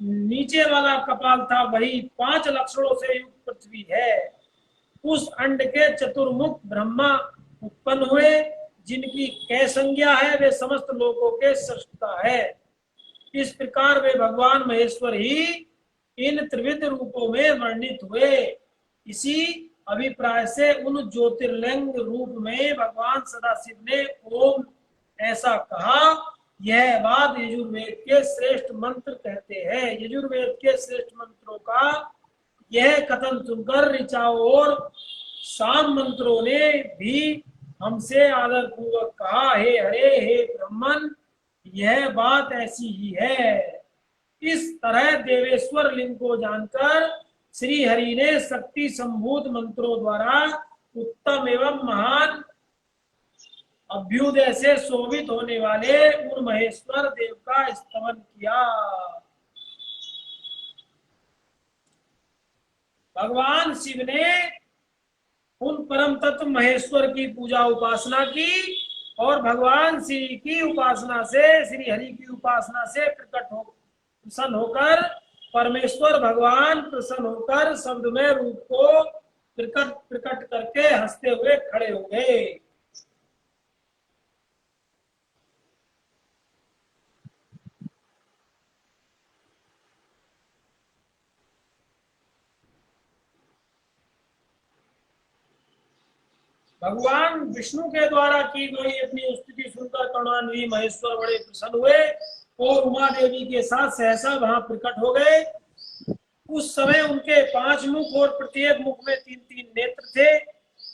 Speaker 1: नीचे वाला कपाल था, वही 5 लक्षणों से युक्त पृथ्वी है। उस अंड के चतुर्मुख ब्रह्मा उत्पन्न हुए, जिनकी कै संज्ञा है, वे समस्त लोगों के सृष्टा है। इस प्रकार वे भगवान महेश्वर ही इन त्रिविध रूपों में वर्णित हुए। इसी अभिप्राय से उन ज्योतिर्लिंग रूप में भगवान सदाशिव ने ओम ऐसा कहा। यह बात यजुर्वेद के श्रेष्ठ मंत्र कहते हैं। यजुर्वेद के श्रेष्ठ मंत्रों का यह कथन सुनकर ऋचाओं और साम मंत्रों ने भी हमसे आदर पूर्वक कहा, हे हरे, हे ब्रह्मन, यह बात ऐसी ही है। इस तरह देवेश्वर लिंग को जानकर श्री हरि ने शक्ति संभूत मंत्रों द्वारा उत्तम एवं महान अभ्युदय से शोभित होने वाले उन महेश्वर देव का स्तवन किया। भगवान शिव ने उन परम तत्व महेश्वर की पूजा उपासना की और भगवान श्री की उपासना से, श्री हरि की उपासना से प्रसन्न होकर परमेश्वर भगवान प्रसन्न होकर शब्दमय रूप को प्रकट करके हंसते हुए खड़े हो गए। भगवान विष्णु के द्वारा की गई अपनी स्तुति सुनकर करुणानिधि महेश्वर बड़े प्रसन्न हुए और उमा देवी के साथ सहसा वहां प्रकट हो गए। उस समय उनके 5 मुख और प्रत्येक मुख में 3-3 नेत्र थे।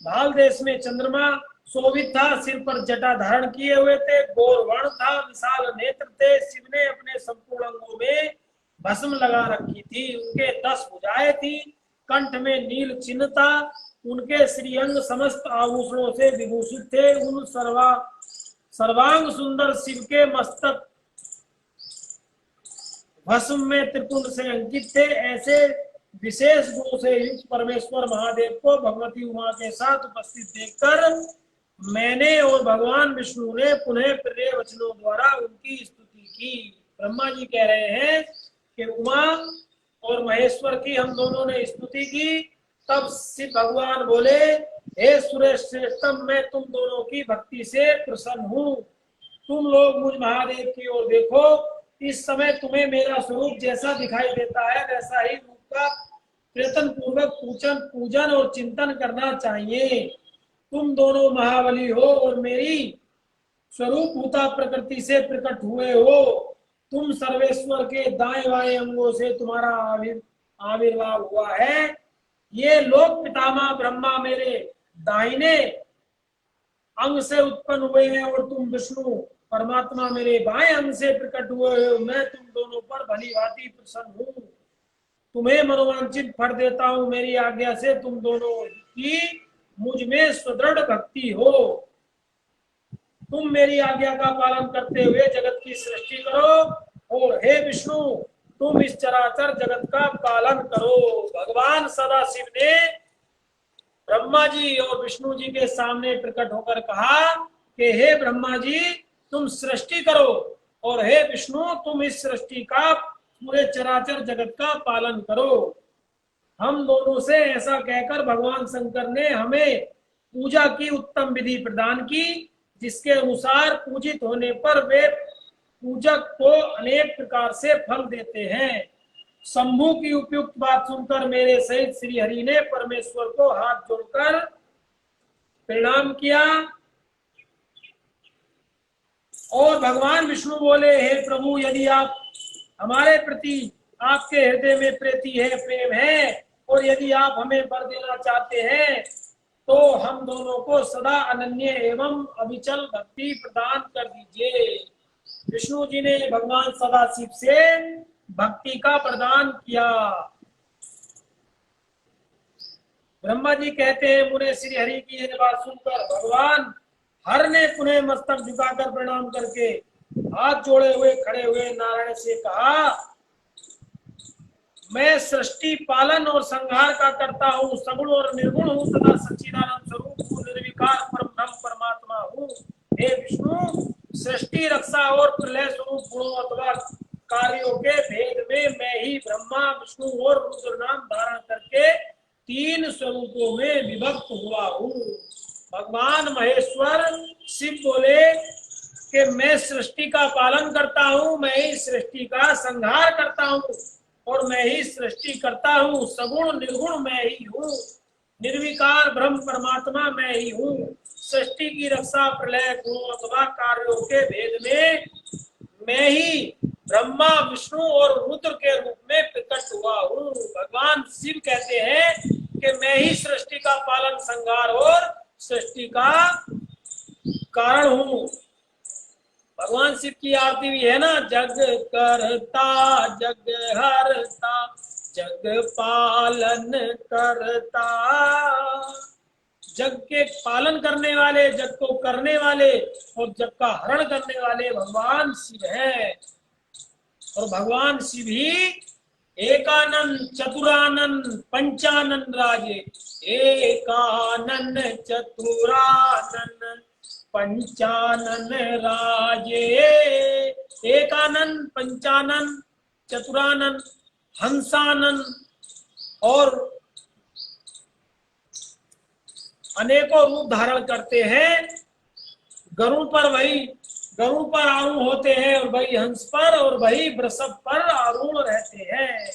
Speaker 1: भाल देश में चंद्रमा शोभित था, सिर पर जटा धारण किए हुए थे, गौर वर्ण था, विशाल नेत्र थे। शिव ने अपने संपूर्ण अंगों में भस्म लगा रखी थी। उनके 10 भुजाएं थी, कंठ में नील चिन्ह था। उनके श्रीअंग समस्त आभूषणों से विभूषित थे। उन सर्वांग सुंदर शिव के मस्तक भस्म में त्रिपुंड से अंकित थे। ऐसे विशेष गुणों से युक्त परमेश्वर महादेव को भगवती उमा के साथ उपस्थित देखकर मैंने और भगवान विष्णु ने पुनः प्रिय वचनों द्वारा उनकी स्तुति की। ब्रह्मा जी कह रहे हैं कि उमा और महेश्वर की हम दोनों ने स्तुति की। तब शिव भगवान बोले, हे सुरेश श्रेष्ठम, मैं तुम दोनों की भक्ति से प्रसन्न हूँ। तुम लोग मुझ महादेव की ओर देखो। इस समय तुम्हें मेरा स्वरूप जैसा दिखाई देता है वैसा ही रूप का प्रयत्न पूर्वक पूजन और चिंतन करना चाहिए। तुम दोनों महाबली हो और मेरी स्वरूप भूता प्रकृति से प्रकट हुए हो। तुम सर्वेश्वर के दाएं बाएं अंगों से तुम्हारा आविर्भाव हुआ है। ये लोक पितामह ब्रह्मा मेरे दाहिने अंग से उत्पन्न हुए हैं और तुम विष्णु परमात्मा मेरे बाएं अंग से प्रकट हुए हो। मैं तुम दोनों पर भली भांति प्रसन्न हूँ। तुम्हें मनोवांछित फल देता हूँ। मेरी आज्ञा से तुम दोनों की मुझ में सुदृढ़ भक्ति हो। तुम मेरी आज्ञा का पालन करते हुए जगत की सृष्टि करो और हे विष्णु तुम इस चराचर जगत का पालन करो। भगवान सदाशिव ने ब्रह्मा जी और विष्णु जी के सामने प्रकट होकर कहा कि हे ब्रह्मा जी तुम सृष्टि करो और हे विष्णु तुम इस सृष्टि का पूरे चराचर जगत का पालन करो। हम दोनों से ऐसा कहकर भगवान शंकर ने हमें पूजा की उत्तम विधि प्रदान की, जिसके अनुसार पूजित होने पर वे पूजक को अनेक प्रकार से फल देते हैं। शंभु की उपयुक्त बात सुनकर मेरे सहित श्री हरि ने परमेश्वर को हाथ जोड़कर प्रणाम किया और भगवान विष्णु बोले, हे प्रभु यदि आप हमारे प्रति आपके हृदय में प्रीति है, प्रेम है और यदि आप हमें वर देना चाहते हैं तो हम दोनों को सदा अनन्य एवं अविचल भक्ति प्रदान कर दीजिए। विष्णु जी ने भगवान सदाशिव से भक्ति का प्रदान किया। ब्रह्मा जी कहते हैं, मुने श्री हरि की यह बात सुनकर भगवान हर ने पुनः मस्तक झुकाकर प्रणाम करके हाथ जोड़े हुए खड़े हुए नारायण से कहा, मैं सृष्टि पालन और संहार का करता हूँ, सगुण और निर्गुण हूँ तथा सच्चिदानंद स्वरूप हूँ, निर्विकार परम परमात्मा हूँ। हे विष्णु सृष्टि रक्षा और प्रलय स्वरूप गुणों अथवा कार्यों के भेद में मैं ही ब्रह्मा विष्णु और रुद्र नाम धारण करके तीन स्वरूपों में विभक्त हुआ हूँ। भगवान महेश्वर शिव बोले कि मैं सृष्टि का पालन करता हूँ, मैं ही सृष्टि का संहार करता हूँ और मैं ही सृष्टि करता हूँ। सगुण निर्गुण मैं ही हूँ, निर्विकार ब्रह्म परमात्मा मैं ही हूँ। सृष्टि की रक्षा प्रलय गुणों अथवा कार्यों के भेद में मैं ही ब्रह्मा विष्णु और रुद्र के रूप में प्रकट हुआ हूँ। भगवान शिव कहते हैं कि मैं ही सृष्टि का पालन संहार और सृष्टि का कारण हूँ। भगवान शिव की आरती भी है ना, जग करता जग हरता जग पालन करता। जग के पालन करने वाले, जग को करने वाले और जग का हरण करने वाले भगवान शिव है। और भगवान शिव ही एकानन चतुरानन पंचानन राजे। एकानन चतुरानन पंचानन राजे। एकानन पंचानन चतुरानन हंसानन और अनेकों रूप धारण करते हैं। गरुड़ पर आरूढ़ होते हैं और वही हंस पर और वही वृषभ पर आरूढ़ रहते हैं।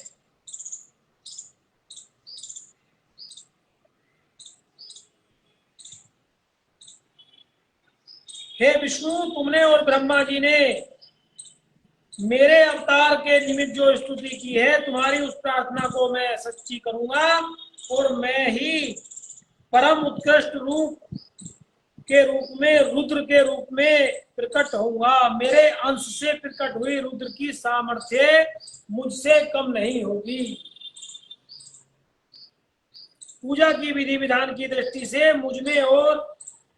Speaker 1: हे विष्णु तुमने और ब्रह्मा जी ने मेरे अवतार के निमित्त जो स्तुति की है, तुम्हारी उस प्रार्थना को मैं सच्ची करूंगा और मैं ही परम उत्कृष्ट रूप के रूप में रुद्र के रूप में प्रकट होऊंगा। मेरे अंश से प्रकट हुई रुद्र की सामर्थ्य मुझसे कम नहीं होगी। पूजा की विधि विधान की दृष्टि से मुझ में और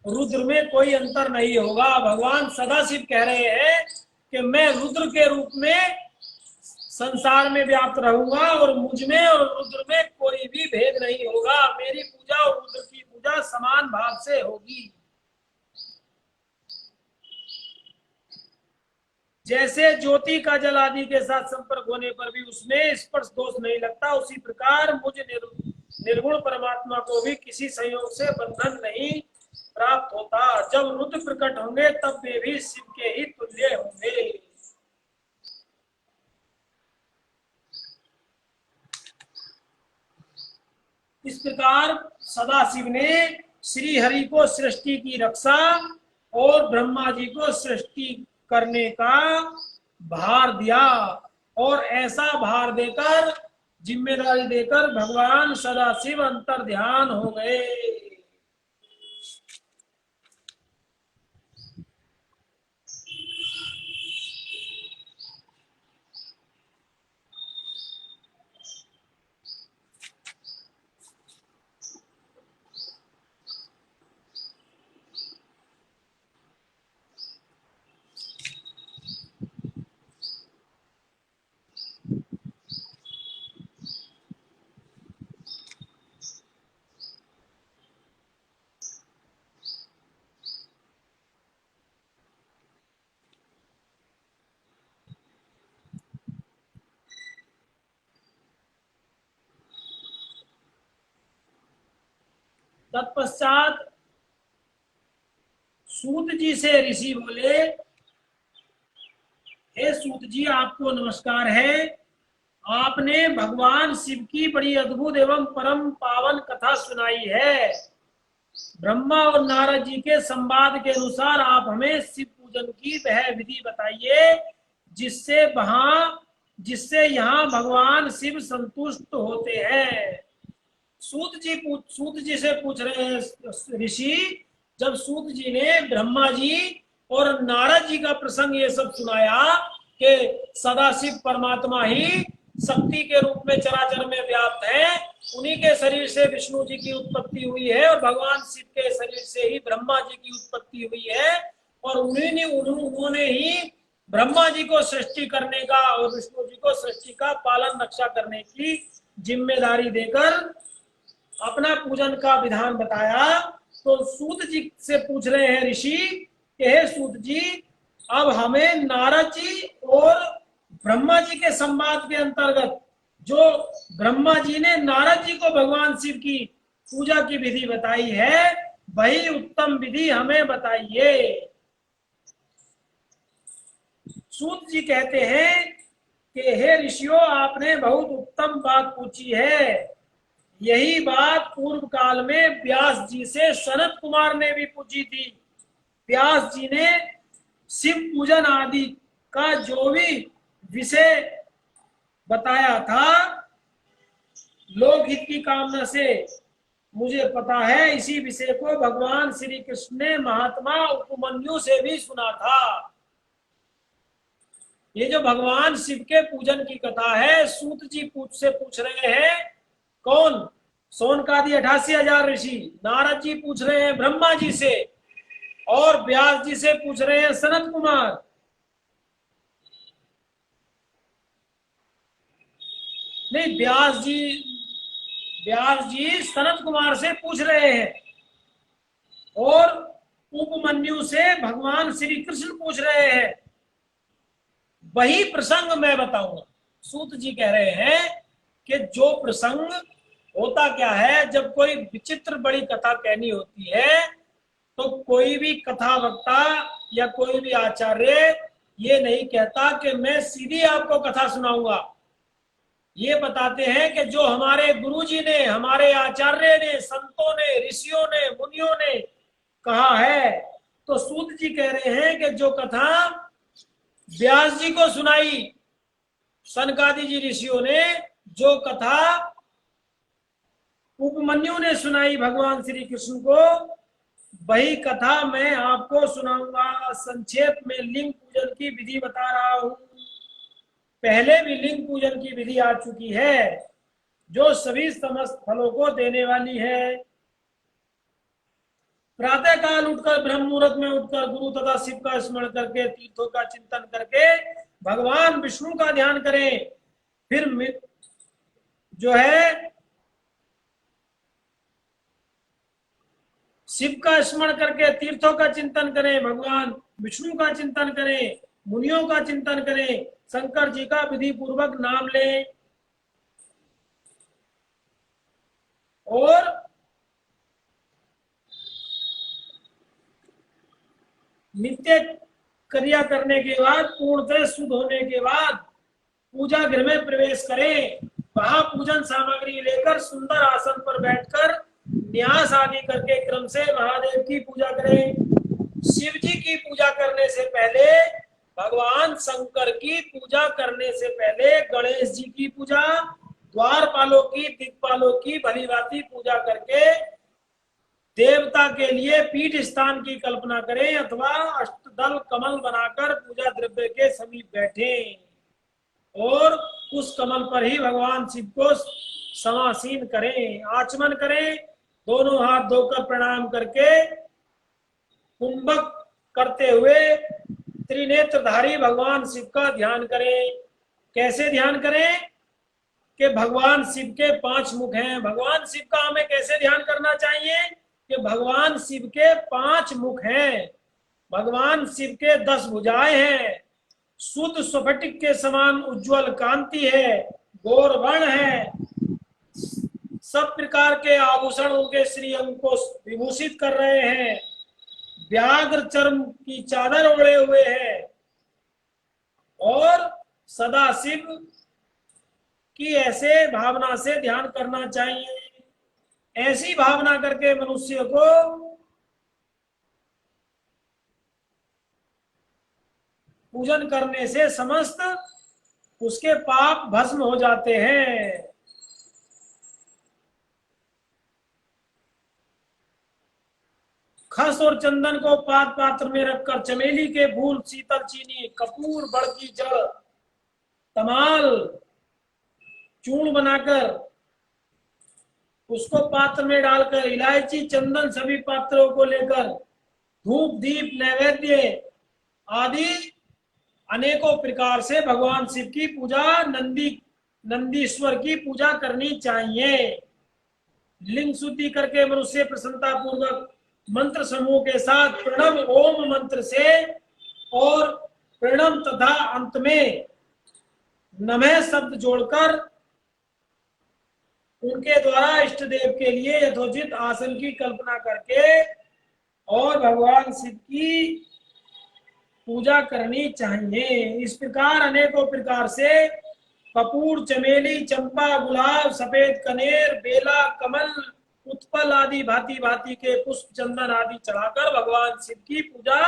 Speaker 1: रुद्र में कोई अंतर नहीं होगा। भगवान सदाशिव कह रहे हैं कि मैं रुद्र के रूप में संसार में व्याप्त रहूंगा और मुझ में और रुद्र में कोई भी भेद नहीं होगा। मेरी पूजा और रुद्र की पूजा समान भाव से होगी। जैसे ज्योति का जल आदि के साथ संपर्क होने पर भी उसमें स्पर्श दोष नहीं लगता, उसी प्रकार मुझ निर्गुण परमात्मा को भी किसी संयोग से बंधन नहीं प्राप्त होता। जब रुद्र प्रकट होंगे तब वे भी शिव के ही तुल्य होंगे। इस प्रकार सदाशिव ने श्री हरि को सृष्टि की रक्षा और ब्रह्मा जी को सृष्टि करने का भार दिया, और ऐसा भार देकर, जिम्मेदारी देकर भगवान सदाशिव अंतर ध्यान हो गए। तत्पश्चात सूत जी से ऋषि बोले, हे सूत जी, आपको नमस्कार है। आपने भगवान शिव की बड़ी अद्भुत एवं परम पावन कथा सुनाई है। ब्रह्मा और नारद जी के संवाद के अनुसार आप हमें शिव पूजन की वह विधि बताइए जिससे यहाँ भगवान शिव संतुष्ट होते हैं। सूत जी से पूछ रहे हैं ऋषि। जब सूत जी ने ब्रह्मा जी और नारद जी का प्रसंग ये सब सुनाया कि सदाशिव परमात्मा ही शक्ति के रूप में चराचर में व्याप्त है, उन्हीं के शरीर से विष्णु जी की उत्पत्ति हुई है और भगवान शिव के शरीर से ही ब्रह्मा जी की उत्पत्ति हुई है, और उन्होंने ही ब्रह्मा जी को सृष्टि करने का और विष्णु जी को सृष्टि का पालन रक्षा करने की जिम्मेदारी देकर अपना पूजन का विधान बताया। तो सूत जी से पूछ रहे हैं ऋषि कि हे सूत जी, अब हमें नारद जी और ब्रह्मा जी के संवाद के अंतर्गत जो ब्रह्मा जी ने नारद जी को भगवान शिव की पूजा की विधि बताई है, वही उत्तम विधि हमें बताइए। सूत जी कहते हैं कि हे ऋषियों, आपने बहुत उत्तम बात पूछी है। यही बात पूर्व काल में व्यास जी से सनत कुमार ने भी पूछी थी। व्यास जी ने शिव पूजन आदि का जो भी विषय बताया था लोकहित की कामना से, मुझे पता है इसी विषय को भगवान श्री कृष्ण ने महात्मा उपमन्यु से भी सुना था। ये जो भगवान शिव के पूजन की कथा है, सूत जी पूछ रहे हैं कौन? सोनकादि 88,000 ऋषि। नारद जी पूछ रहे हैं ब्रह्मा जी से, और व्यास जी से पूछ रहे हैं सनत कुमार। नहीं, व्यास जी सनत कुमार से पूछ रहे हैं, और उपमन्यु से भगवान श्री कृष्ण पूछ रहे हैं। वही प्रसंग मैं बताऊंगा। सूत जी कह रहे हैं कि जो प्रसंग होता क्या है, जब कोई विचित्र बड़ी कथा कहनी होती है तो कोई भी कथा वक्ता या कोई भी आचार्य ये नहीं कहता कि मैं सीधी आपको कथा सुनाऊंगा। ये बताते हैं कि जो हमारे गुरुजी ने, हमारे आचार्य ने, संतों ने, ऋषियों ने, मुनियों ने कहा है। तो सूत जी कह रहे हैं कि जो कथा व्यास जी को सुनाई, सनकादि जी ऋषियों ने, जो कथा उपमन्यु ने सुनाई भगवान श्री कृष्ण को, वही कथा मैं आपको सुनाऊंगा। संक्षेप में लिंग पूजन की विधि बता रहा हूं। पहले भी लिंग पूजन की विधि आ चुकी है जो सभी समस्त फलों को देने वाली है। प्रातः काल उठकर, ब्रह्म मुहूर्त में उठकर गुरु तथा शिव का स्मरण करके, तीर्थों का चिंतन करके भगवान विष्णु का ध्यान करें। फिर जो है शिव का स्मरण करके तीर्थों का चिंतन करें, भगवान विष्णु का चिंतन करें, मुनियों का चिंतन करें, शंकर जी का विधि पूर्वक नाम लें और नित्य क्रिया करने के बाद पूर्णतः शुद्ध होने के बाद पूजा गृह में प्रवेश करें। वहां पूजन सामग्री लेकर सुंदर आसन पर बैठकर न्यास आदि करके क्रम से महादेव की पूजा करें। शिव जी की पूजा करने से पहले, भगवान शंकर की पूजा करने से पहले गणेश जी की पूजा, द्वारपालों की, दिक्पालों की भली भांति पूजा करके देवता के लिए पीठ स्थान की कल्पना करें अथवा अष्टदल कमल बनाकर पूजा द्रव्य के समीप बैठें और उस कमल पर ही भगवान शिव को समासीन करें, आचमन करें, दोनों हाथ धोकर प्रणाम करके कुंभक करते हुए त्रिनेत्रधारी भगवान शिव का ध्यान करें। कैसे ध्यान करें कि भगवान शिव के 5 मुख हैं। भगवान शिव का हमें कैसे ध्यान करना चाहिए कि भगवान शिव के 5 मुख हैं, भगवान शिव के 10 भुजाएं हैं, शुद्ध स्फटिक के समान उज्जवल कांति है, गौरवर्ण है, सब प्रकार के आभूषण उनके श्री अंग को विभूषित कर रहे हैं, व्याघ्र चर्म की चादर ओढ़े हुए हैं और सदा शिव की ऐसे भावना से ध्यान करना चाहिए। ऐसी भावना करके मनुष्य को पूजन करने से समस्त उसके पाप भस्म हो जाते हैं। खस और चंदन को पात्र में रखकर चमेली के फूल, शीतल चीनी, कपूर, बड़की जड़, तमाल चूर्ण बनाकर उसको पात्र में डालकर इलायची, चंदन सभी पात्रों को लेकर धूप, दीप, नैवेद्य आदि अनेकों प्रकार से भगवान शिव की पूजा, नंदीश्वर की पूजा करनी चाहिए। लिंग शुद्धि करके मनुष्य प्रसन्नता पूर्वक मंत्र समूह के साथ प्रणव ओम मंत्र से और प्रणव तथा अंत में नमः शब्द जोड़कर उनके द्वारा इष्ट देव के लिए यथोचित आसन की कल्पना करके और भगवान शिव की पूजा करनी चाहिए। इस प्रकार अनेकों प्रकार से कपूर, चमेली, चंपा, गुलाब, सफेद कनेर, बेला, कमल, उत्पल आदि भांति भांति के पुष्प, चंदन आदि चढ़ाकर भगवान शिव की पूजा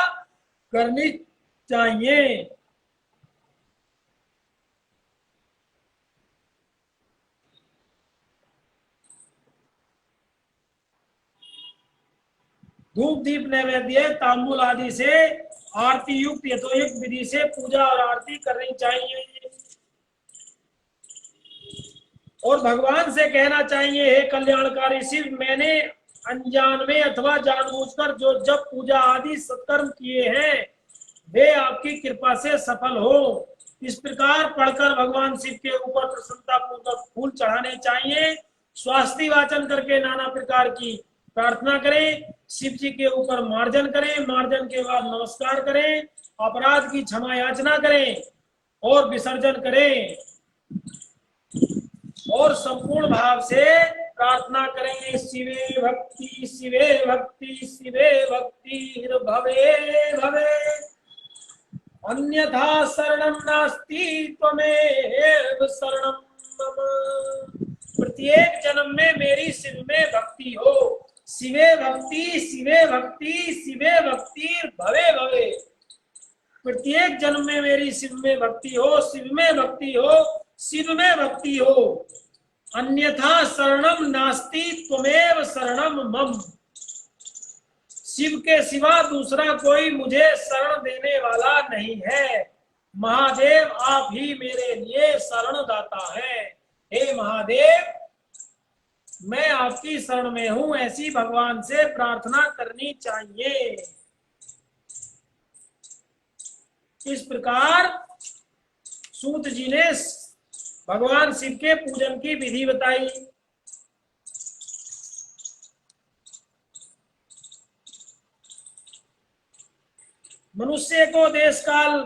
Speaker 1: करनी चाहिए। धूप, दीप, नैवेद्य, तांबूल आदि से आरती युक्त यथोयुक्त विधि से पूजा और आरती करनी चाहिए और भगवान से कहना चाहिए, हे कल्याणकारी शिव, मैंने अनजान में अथवा जानबूझकर जो जब पूजा आदि सत्कर्म किए हैं वे आपकी कृपा से सफल हो। इस प्रकार पढ़कर भगवान शिव के ऊपर प्रसन्नता पूर्वक फूल चढ़ाने चाहिए। स्वास्ति वाचन करके नाना प्रकार की प्रार्थना करें, शिव जी के ऊपर मार्जन करें, मार्जन के बाद नमस्कार करें, अपराध की क्षमा याचना करें और विसर्जन करें और संपूर्ण भाव से प्रार्थना करें, शिवे भक्ति, शिवे भक्ति, शिवे भक्ति भवे भवे, अन्यथा शरणं नास्ति त्वमेव शरणं मम। प्रत्येक जन्म में मेरी शिव में भक्ति हो, शिवे भक्ति, शिवे भक्ति, शिवे भक्ति भवे भवे। प्रत्येक जन्म में मेरी शिव में भक्ति हो, शिव में भक्ति हो, शिव में भक्ति हो, अन्यथा शरणम नास्ति त्वमेव शरणम मम। शिव के सिवा दूसरा कोई मुझे शरण देने वाला नहीं है। महादेव आप ही मेरे लिए शरणदाता है। हे महादेव, मैं आपकी शरण में हूं, ऐसी भगवान से प्रार्थना करनी चाहिए। इस प्रकार सूत जी ने भगवान शिव के पूजन की विधि बताई। मनुष्य को देश काल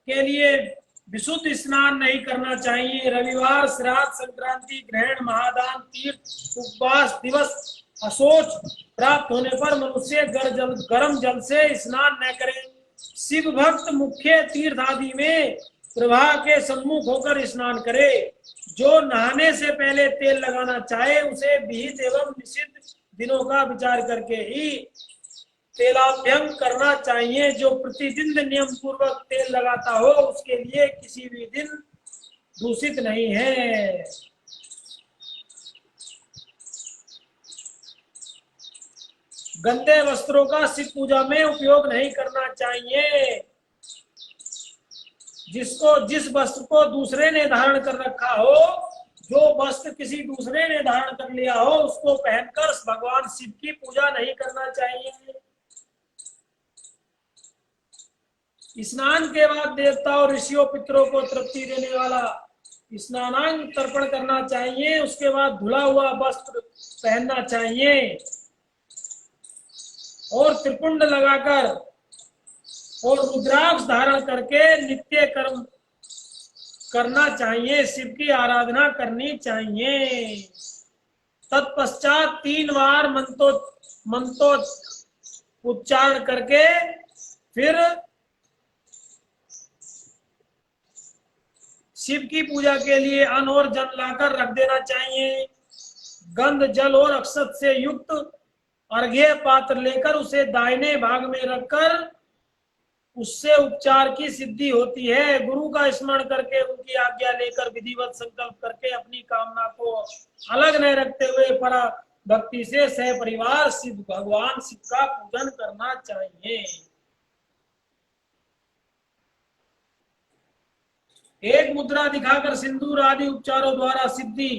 Speaker 1: के लिए विशुद्ध स्नान नहीं करना चाहिए। रविवार, श्राद्ध, संक्रांति, ग्रहण, महादान, तीर्थ, उपवास दिवस, अशौच प्राप्त होने पर मनुष्य गर्म जल से स्नान न करे। शिव भक्त मुख्य तीर्थ आदि में प्रवाह के सम्मुख होकर स्नान करे। जो नहाने से पहले तेल लगाना चाहे उसे विहित एवं निषिद्ध दिनों का विचार करके ही तेलाभ्यंग करना चाहिए। जो प्रतिदिन नियम पूर्वक तेल लगाता हो उसके लिए किसी भी दिन दूषित नहीं है। गंदे वस्त्रों का शिव पूजा में उपयोग नहीं करना चाहिए। जिस वस्त्र को दूसरे ने धारण कर रखा हो, जो वस्त्र किसी दूसरे ने धारण कर लिया हो, उसको पहनकर भगवान शिव की पूजा नहीं करना चाहिए। स्नान के बाद देवताओं, ऋषियों, पितरों को तृप्ति देने वाला स्नानांग तर्पण करना चाहिए। उसके बाद धुला हुआ वस्त्र पहनना चाहिए और त्रिपुंड लगाकर और रुद्राक्ष धारण करके नित्य कर्म करना चाहिए। शिव की आराधना करनी चाहिए। तत्पश्चात 3 बार मंत्रो उच्चारण करके फिर शिव की पूजा के लिए अन्न और जल लाकर रख देना चाहिए। गंध, जल और अक्षत से युक्त अर्घ्य पात्र लेकर उसे दाहिने भाग में रखकर उससे उपचार की सिद्धि होती है। गुरु का स्मरण करके उनकी आज्ञा लेकर विधिवत संकल्प करके अपनी कामना को अलग न रखते हुए परा भक्ति से सह परिवार भगवान शिव का पूजन करना चाहिए। एक मुद्रा दिखाकर सिंदूर आदि उपचारों द्वारा सिद्धि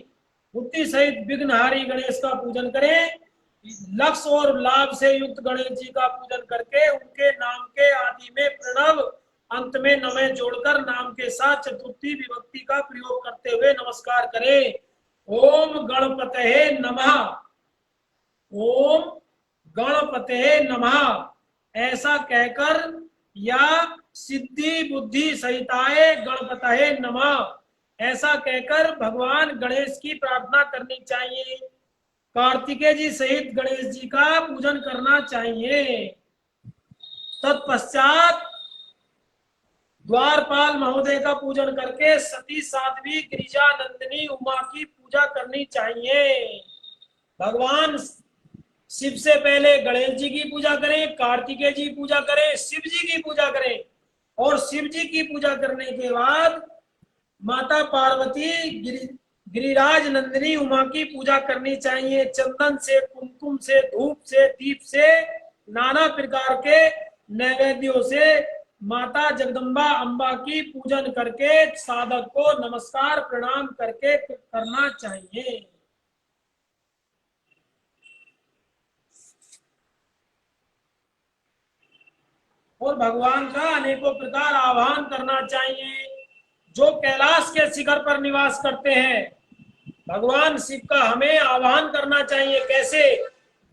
Speaker 1: बुद्धि सहित विघ्नहारी गणेश का पूजन करें। लक्ष्य और लाभ से युक्त गणेश जी का पूजन करके उनके नाम के आदि में प्रणव, अंत में नमः जोड़कर नाम के साथ चतुर्थी विभक्ति का प्रयोग करते हुए नमस्कार करें। ओम गणपतये नमः, ओम गणपतये नमः ऐसा कहकर या सिद्धि बुद्धि सहिताय गणपतये नमः ऐसा कहकर भगवान गणेश की प्रार्थना करनी चाहिए। कार्तिकेय जी सहित गणेश जी का पूजन करना चाहिए। तत्पश्चात द्वारपाल महोदय का पूजन करके सती साध्वी गिरिजा नंदिनी उमा की पूजा करनी चाहिए। भगवान शिव से पहले गणेश जी की पूजा करें, कार्तिकेय जी की पूजा करें, शिव जी की पूजा करें और शिव जी की पूजा करने के बाद माता पार्वती गिरिराज नंदिनी उमा की पूजा करनी चाहिए। चंदन से, कुमकुम से, धूप से, दीप से, नाना प्रकार के नैवेद्यों से माता जगदम्बा अम्बा की पूजन करके साधक को नमस्कार प्रणाम करके करना चाहिए। और भगवान का अनेकों प्रकार आह्वान करना चाहिए। जो कैलाश के शिखर पर निवास करते हैं भगवान शिव का हमें आह्वान करना चाहिए। कैसे?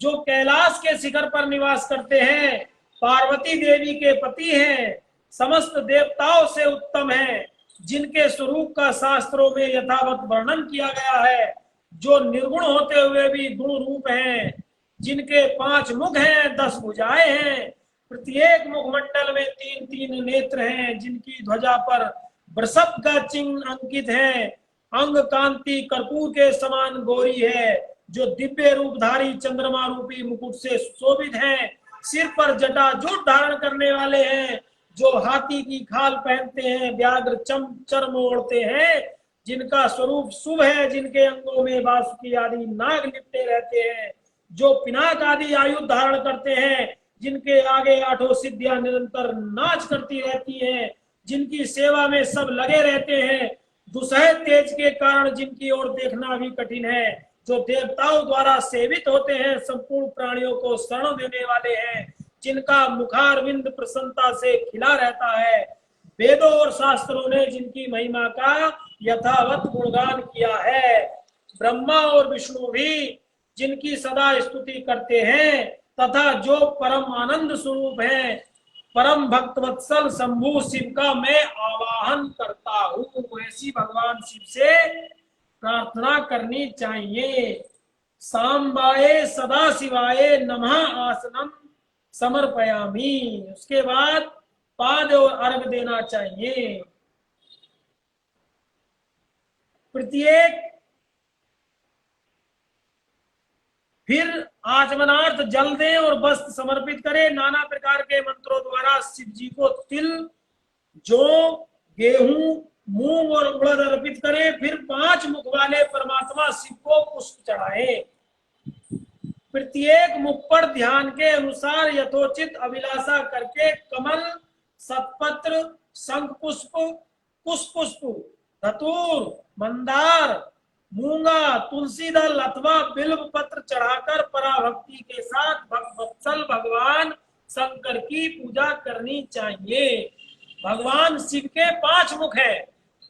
Speaker 1: जो कैलाश के शिखर पर निवास करते हैं, पार्वती देवी के पति हैं, समस्त देवताओं से उत्तम हैं, जिनके स्वरूप का शास्त्रों में यथावत वर्णन किया गया है, जो निर्गुण होते हुए भी गुण रूप हैं, जिनके 5 मुख हैं, 10 भुजाएं हैं, प्रत्येक मुखमंडल में 3-3 नेत्र हैं, जिनकी ध्वजा पर वृषभ का चिन्ह अंकित है, अंग कांति कर्पूर के समान गोरी है, जो दिव्य रूपधारी चंद्रमा रूपी मुकुट से सुशोभित हैं, सिर पर जटाजूट धारण करने वाले हैं, जो हाथी की खाल पहनते हैं, व्याघ्र चर्म ओढ़ते हैं, जिनका स्वरूप शुभ है, जिनके अंगों में वासुकी आदि नाग लिपटे रहते हैं, जो पिनाक आदि आयुध धारण करते हैं, जिनके आगे 8 सिद्धियां निरंतर नाच करती रहती हैं, जिनकी सेवा में सब लगे रहते हैं, दुसह तेज के कारण जिनकी ओर देखना भी कठिन है, जो देवताओं द्वारा सेवित होते हैं, संपूर्ण प्राणियों को शरण देने वाले हैं, जिनका मुखारविंद प्रसन्नता से खिला रहता है, वेदों और शास्त्रों ने जिनकी महिमा का यथावत गुणगान किया है। ब्रह्मा और विष्णु भी जिनकी सदा स्तुति करते हैं तथा जो परम आनंद स्वरूप है, परम भक्तवत्सल शंभु शिव का मैं आवाहन करता हूँ। ऐसी भगवान शिव से प्रार्थना करनी चाहिए। सांबाए सदा शिवाय नमः आसनम समर्पयामि। उसके बाद पाद और अर्घ देना चाहिए। प्रत्येक फिर आचमनार्थ जल दें और वस्त्र समर्पित करें। नाना प्रकार के मंत्रों द्वारा शिव जी को तिल, जौ, गेहूं, मूंग और उड़द अर्पित करें। फिर 5 मुख वाले परमात्मा शिव को पुष्प चढ़ाएं। प्रत्येक मुख पर ध्यान के अनुसार यथोचित अभिलाषा करके कमल, सतपत्र, शंख पुष्प, पुष्प, धतूर, मंदार, मूंगा, तुलसी दल अथवा बिल्व पत्र चढ़ाकर पराभक्ति के साथ भक्तवत्सल भगवान शंकर की पूजा करनी चाहिए। भगवान शिव के 5 मुख हैं।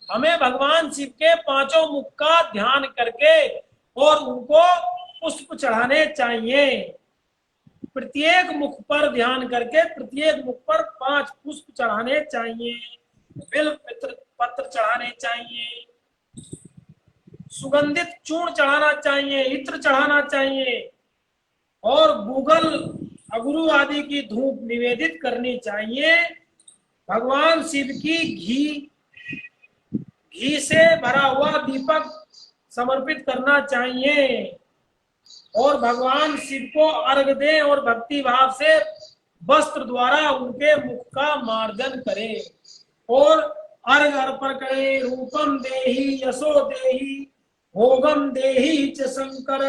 Speaker 1: हमें भगवान शिव के 5 मुख का ध्यान करके और उनको पुष्प चढ़ाने चाहिए। प्रत्येक मुख पर ध्यान करके प्रत्येक मुख पर 5 पुष्प चढ़ाने चाहिए। बिल्व पत्र चढ़ाने चाहिए, सुगंधित चूर्ण चढ़ाना चाहिए, इत्र चढ़ाना चाहिए और गूगल, अगरू आदि की धूप निवेदित करनी चाहिए। भगवान शिव की घी से भरा हुआ दीपक समर्पित करना चाहिए और भगवान शिव को अर्घ दें और भक्ति भाव से वस्त्र द्वारा उनके मुख का मार्जन करें और अर्घ अर्पण करें। रूपम देहि यशो देहि भोगम देहि च शंकर,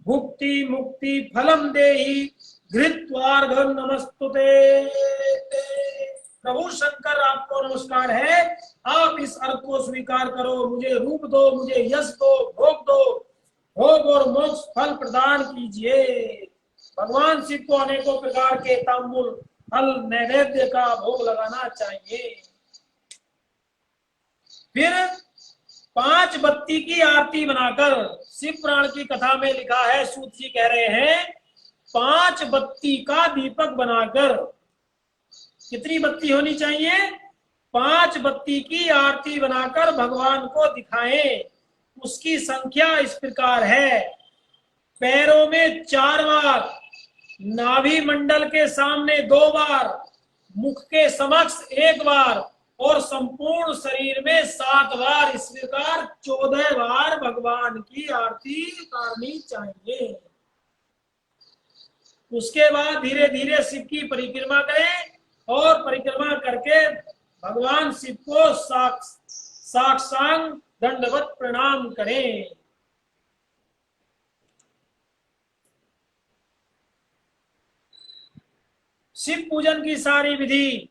Speaker 1: भुक्ति मुक्ति फलम देहि घृत्वार्घ नमस्तुते। प्रभु शंकर आपको नमस्कार है, आप इस अर्घ को स्वीकार करो। मुझे रूप दो, मुझे यश दो, भोग दो, भोग और मोक्ष फल प्रदान कीजिए। भगवान शिव को अनेकों प्रकार के तांबूल फल नैवेद्य का भोग लगाना चाहिए। फिर 5 बत्ती की आरती बनाकर, शिव पुराण की कथा में लिखा है, सूत जी कह रहे हैं 5 बत्ती का दीपक बनाकर, कितनी बत्ती होनी चाहिए? 5 बत्ती की आरती बनाकर भगवान को दिखाएं। उसकी संख्या इस प्रकार है: पैरों में 4 बार, नाभि मंडल के सामने 2 बार, मुख के समक्ष 1 बार और संपूर्ण शरीर में 7 बार। इस प्रकार 14 बार भगवान की आरती उतारनी चाहिए। उसके बाद धीरे धीरे शिव की परिक्रमा करें और परिक्रमा करके भगवान शिव को साष्टांग दंडवत प्रणाम करें। शिव पूजन की सारी विधि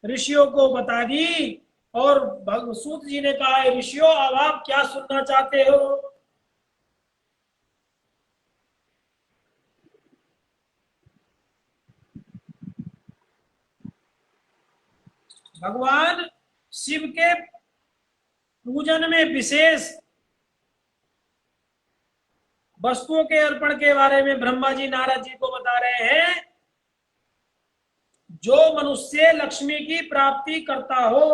Speaker 1: ऋषियों को बता दी और सूत जी ने कहा, ऋषियों अब आप क्या सुनना चाहते हो? भगवान शिव के पूजन में विशेष वस्तुओं के अर्पण के बारे में ब्रह्मा जी नारद जी को बता रहे हैं। जो मनुष्य लक्ष्मी की प्राप्ति करता हो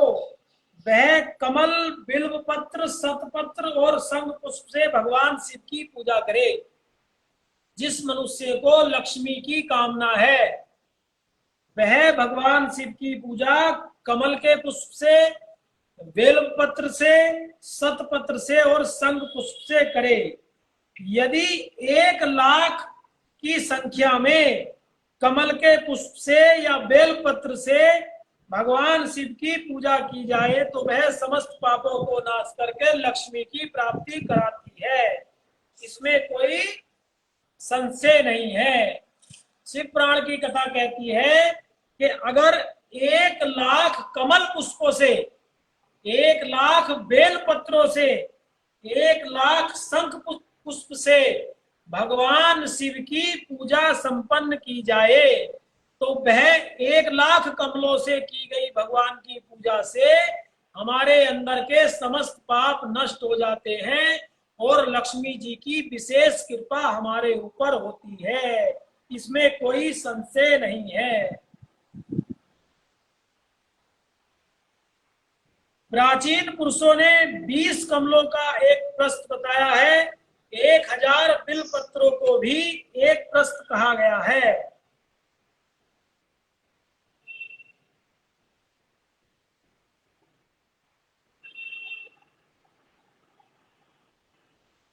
Speaker 1: वह कमल, बिल्व पत्र, सतपत्र और शंख पुष्प से भगवान शिव की पूजा करे। जिस मनुष्य को लक्ष्मी की कामना है वह भगवान शिव की पूजा कमल के पुष्प से, बेल पत्र से, सतपत्र से और शंख पुष्प से करे। यदि 1 लाख की संख्या में कमल के पुष्प से या बेल पत्र से भगवान शिव की पूजा की जाए तो वह समस्त पापों को नाश करके लक्ष्मी की प्राप्ति कराती है। इसमें कोई संशय नहीं है। शिव पुराण की कथा कहती है कि अगर 1 लाख कमल पुष्पों से, 1 लाख बेल पत्रों से, 1 लाख शंख पुष्प से भगवान शिव की पूजा संपन्न की जाए तो वह 1 लाख कमलों से की गई भगवान की पूजा से हमारे अंदर के समस्त पाप नष्ट हो जाते हैं और लक्ष्मी जी की विशेष कृपा हमारे ऊपर होती है, इसमें कोई संशय नहीं है। प्राचीन पुरुषों ने 20 कमलों का एक प्रस्थ बताया है, 1000 बिल पत्रों को भी एक प्रस्थ कहा गया है।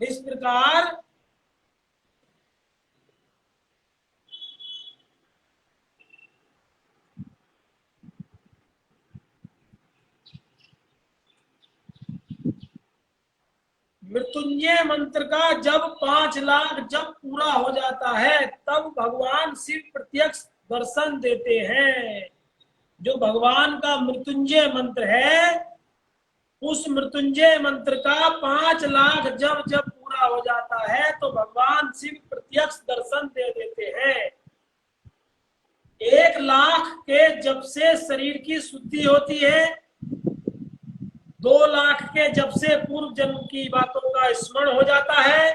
Speaker 1: इस प्रकार मृत्युंजय मंत्र का जब 5 लाख जब पूरा हो जाता है तब भगवान शिव प्रत्यक्ष दर्शन देते हैं। जो भगवान का मृत्युंजय मंत्र है, उस मृत्युंजय मंत्र का 5 लाख जब जब पूरा हो जाता है तो भगवान शिव प्रत्यक्ष दर्शन दे देते हैं। 1 लाख के जब से शरीर की शुद्धि होती है, 2 लाख के जब से पूर्व जन्म की बातों का स्मरण हो जाता है,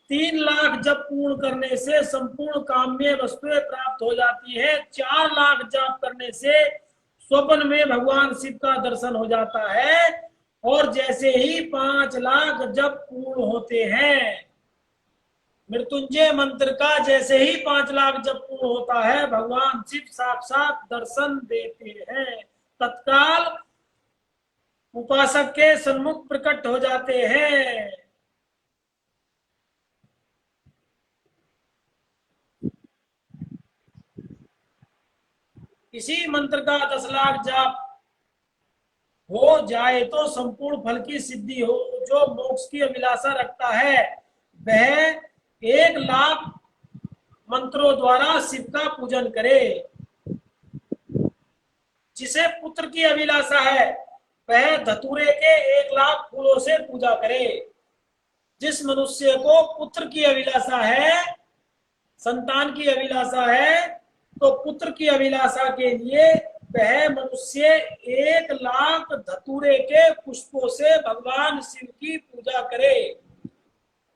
Speaker 1: 3 लाख जब पूर्ण करने से संपूर्ण काम्य वस्तुएं प्राप्त हो जाती है, 4 लाख जाप करने से स्वप्न में भगवान शिव का दर्शन हो जाता है, और जैसे ही 5 लाख जब पूर्ण होते हैं, मृत्युंजय मंत्र का जैसे ही 5 लाख जब पूर्ण होता है, भगवान शिव साक्षात दर्शन देते हैं, तत्काल उपासक के सन्मुख प्रकट हो जाते हैं। इसी मंत्र का 10 लाख जाप हो जाए तो संपूर्ण फल की सिद्धि हो। जो मोक्ष की अभिलाषा रखता है वह 1 लाख मंत्रों द्वारा शिव का पूजन करे। जिसे पुत्र की अभिलाषा है वह धतूरे के 1 लाख फूलों से पूजा करे। जिस मनुष्य को पुत्र की अभिलाषा है, संतान की अभिलाषा है, तो पुत्र की अभिलाषा के लिए वह मनुष्य 1 लाख धतूरे के पुष्पों से भगवान शिव की पूजा करे।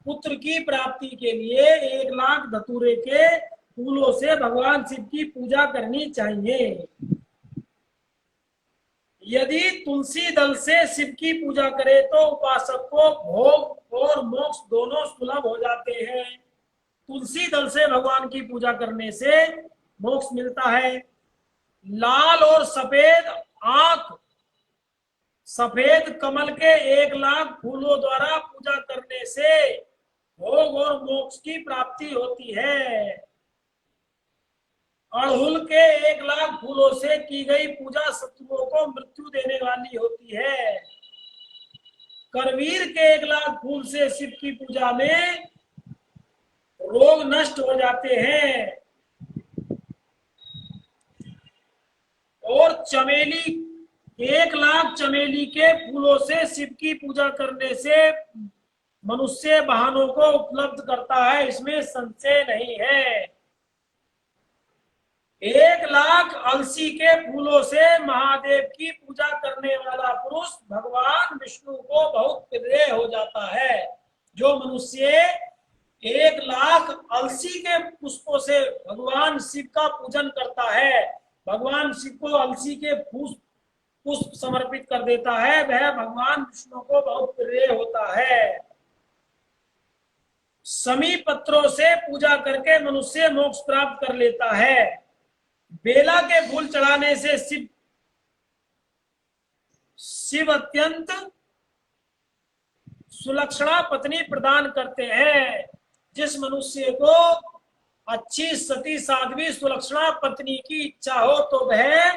Speaker 1: पुत्र की प्राप्ति के लिए 1 लाख धतूरे के फूलों से भगवान शिव की पूजा करनी चाहिए। यदि तुलसी दल से शिव की पूजा करे तो उपासक को भोग और मोक्ष दोनों सुलभ हो जाते हैं। तुलसी दल से भगवान की पूजा करने से मोक्ष मिलता है। लाल और सफेद आंख, सफेद कमल के 1 लाख फूलों द्वारा पूजा करने से भोग और मोक्ष की प्राप्ति होती है। अड़हुल के 1 लाख फूलों से की गई पूजा शत्रुओं को मृत्यु देने वाली होती है। करवीर के 1 लाख फूल से शिव की पूजा में रोग नष्ट हो जाते हैं। और चमेली 1 लाख चमेली के फूलों से शिव की पूजा करने से मनुष्य वाहनों को उपलब्ध करता है, इसमें संशय नहीं है। 1 लाख अलसी के फूलों से महादेव की पूजा करने वाला पुरुष भगवान विष्णु को बहुत प्रिय हो जाता है। जो मनुष्य 1 लाख अलसी के पुष्पों से भगवान शिव का पूजन करता है, भगवान शिव को अलसी के पुष्प समर्पित कर देता है, वह भगवान विष्णु को बहुत प्रिय होता है। समी पत्रों से पूजा करके मनुष्य मोक्ष प्राप्त कर लेता है। बेला के फूल चढ़ाने से शिव अत्यंत सुलक्षणा पत्नी प्रदान करते हैं। जिस मनुष्य को अच्छी सती साध्वी सुलक्षणा पत्नी की इच्छा हो तो वह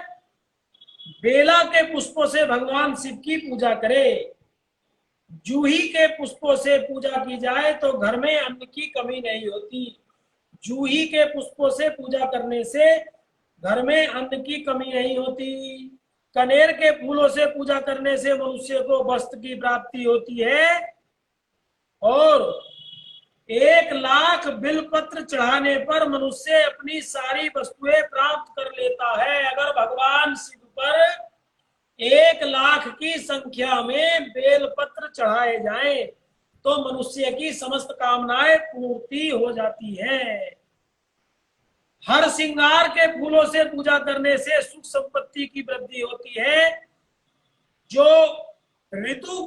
Speaker 1: बेला के पुष्पों से भगवान शिव की पूजा करे। जूही के पुष्पों से पूजा की जाए तो घर में अन्न की कमी नहीं होती। जूही के पुष्पों से पूजा करने से घर में अन्न की कमी नहीं होती। कनेर के फूलों से पूजा करने से मनुष्य को वस्त्र की प्राप्ति होती है। और 1 लाख बिलपत्र चढ़ाने पर मनुष्य अपनी सारी वस्तुएं प्राप्त कर लेता है। अगर भगवान शिव पर 1,00,000 की संख्या में बेलपत्र चढ़ाए जाएं तो मनुष्य की समस्त कामनाएं पूर्ति हो जाती है। हर श्रृंगार के फूलों से पूजा करने से सुख संपत्ति की वृद्धि होती है। जो ऋतु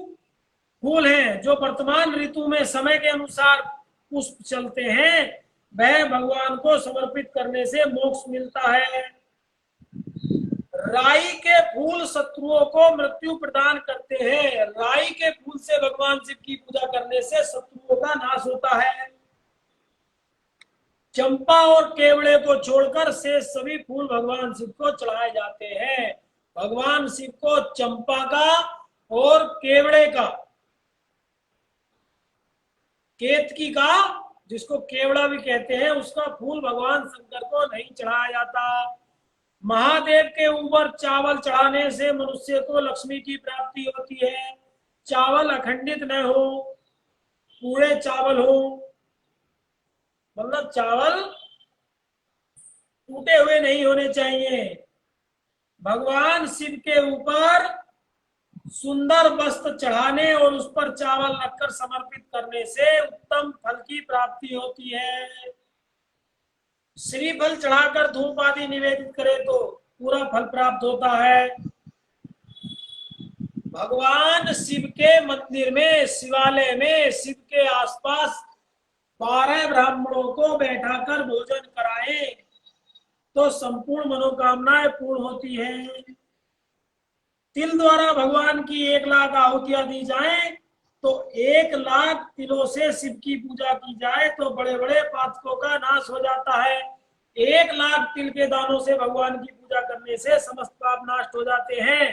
Speaker 1: फूल हैं, जो वर्तमान ऋतु में समय के अनुसार पुष्प चलते हैं, वह भगवान को समर्पित करने से मोक्ष मिलता है। राई के फूल शत्रुओं को मृत्यु प्रदान करते हैं। राई के फूल से भगवान शिव की पूजा करने से शत्रुओं का नाश होता है। चंपा और केवड़े को छोड़कर शेष सभी फूल भगवान शिव को चढ़ाए जाते हैं। भगवान शिव को चंपा का और केवड़े का, केतकी का, जिसको केवड़ा भी कहते हैं, उसका फूल भगवान शंकर को नहीं चढ़ाया जाता। महादेव के ऊपर चावल चढ़ाने से मनुष्य को लक्ष्मी की प्राप्ति होती है। चावल अखंडित न हो, पूरे चावल हो, मतलब चावल टूटे हुए नहीं होने चाहिए। भगवान शिव के ऊपर सुंदर वस्त्र चढ़ाने और उस पर चावल रखकर समर्पित करने से उत्तम फल की प्राप्ति होती है। श्रीफल चढ़ाकर धूप आदि निवेदित करे तो पूरा फल प्राप्त होता है। भगवान शिव के मंदिर में, शिवालय में, शिव के आसपास 12 ब्राह्मणों को बैठाकर भोजन कराए तो संपूर्ण मनोकामनाएं पूर्ण होती है। तिल द्वारा भगवान की 1,00,000 आहुतियां दी जाएं तो 1,00,000 तिलों से शिव की पूजा की जाए तो बड़े बड़े पातकों का नाश हो जाता है। 1,00,000 तिल के दानों से भगवान की पूजा करने से समस्त पाप नष्ट हो जाते हैं।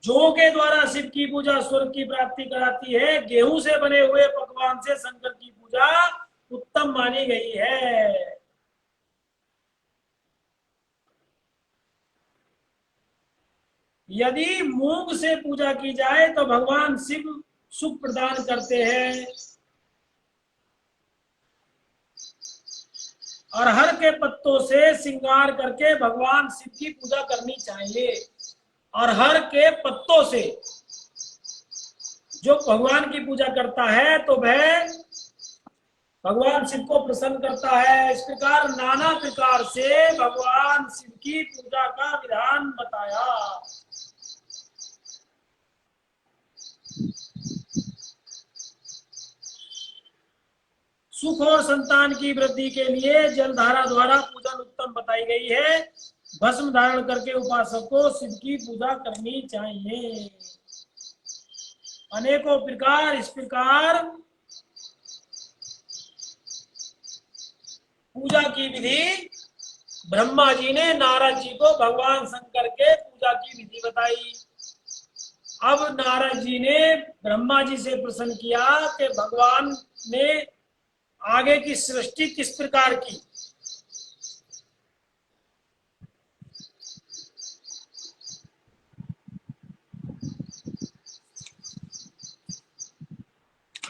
Speaker 1: जौ के द्वारा शिव की पूजा स्वर्ग की प्राप्ति कराती है। गेहूं से बने हुए पकवान से शंकर की पूजा उत्तम मानी गई है। यदि मूंग से पूजा की जाए तो भगवान शिव सुख प्रदान करते हैं। अरहर के पत्तों से श्रृंगार करके भगवान शिव की पूजा करनी चाहिए। अरहर के पत्तों से जो भगवान की पूजा करता है तो वह भगवान शिव को प्रसन्न करता है। इस प्रकार नाना प्रकार से भगवान शिव की पूजा का विधान बताया। सुख और संतान की वृद्धि के लिए जलधारा द्वारा पूजन उत्तम बताई गई है। भस्म धारण करके उपासक को शिव की पूजा करनी चाहिए। अनेकों प्रकार, इस प्रकार पूजा की विधि ब्रह्मा जी ने नारद जी को भगवान शंकर के पूजा की विधि बताई। अब नारद जी ने ब्रह्मा जी से प्रश्न किया कि भगवान ने आगे की सृष्टि किस प्रकार की।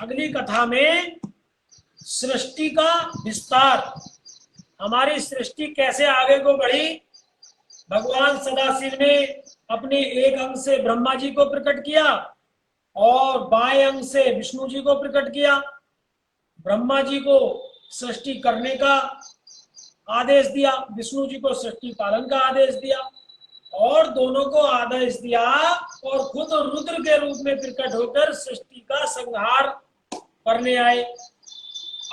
Speaker 1: अगली कथा में सृष्टि का विस्तार, हमारी सृष्टि कैसे आगे को बढ़ी। भगवान सदाशिव ने अपने एक अंग से ब्रह्मा जी को प्रकट किया और बाएं अंग से विष्णु जी को प्रकट किया। ब्रह्मा जी को सृष्टि करने का आदेश दिया, विष्णु जी को सृष्टि पालन का आदेश दिया और दोनों को आदेश दिया और खुद रुद्र के रूप में प्रकट होकर सृष्टि का संहार करने आए।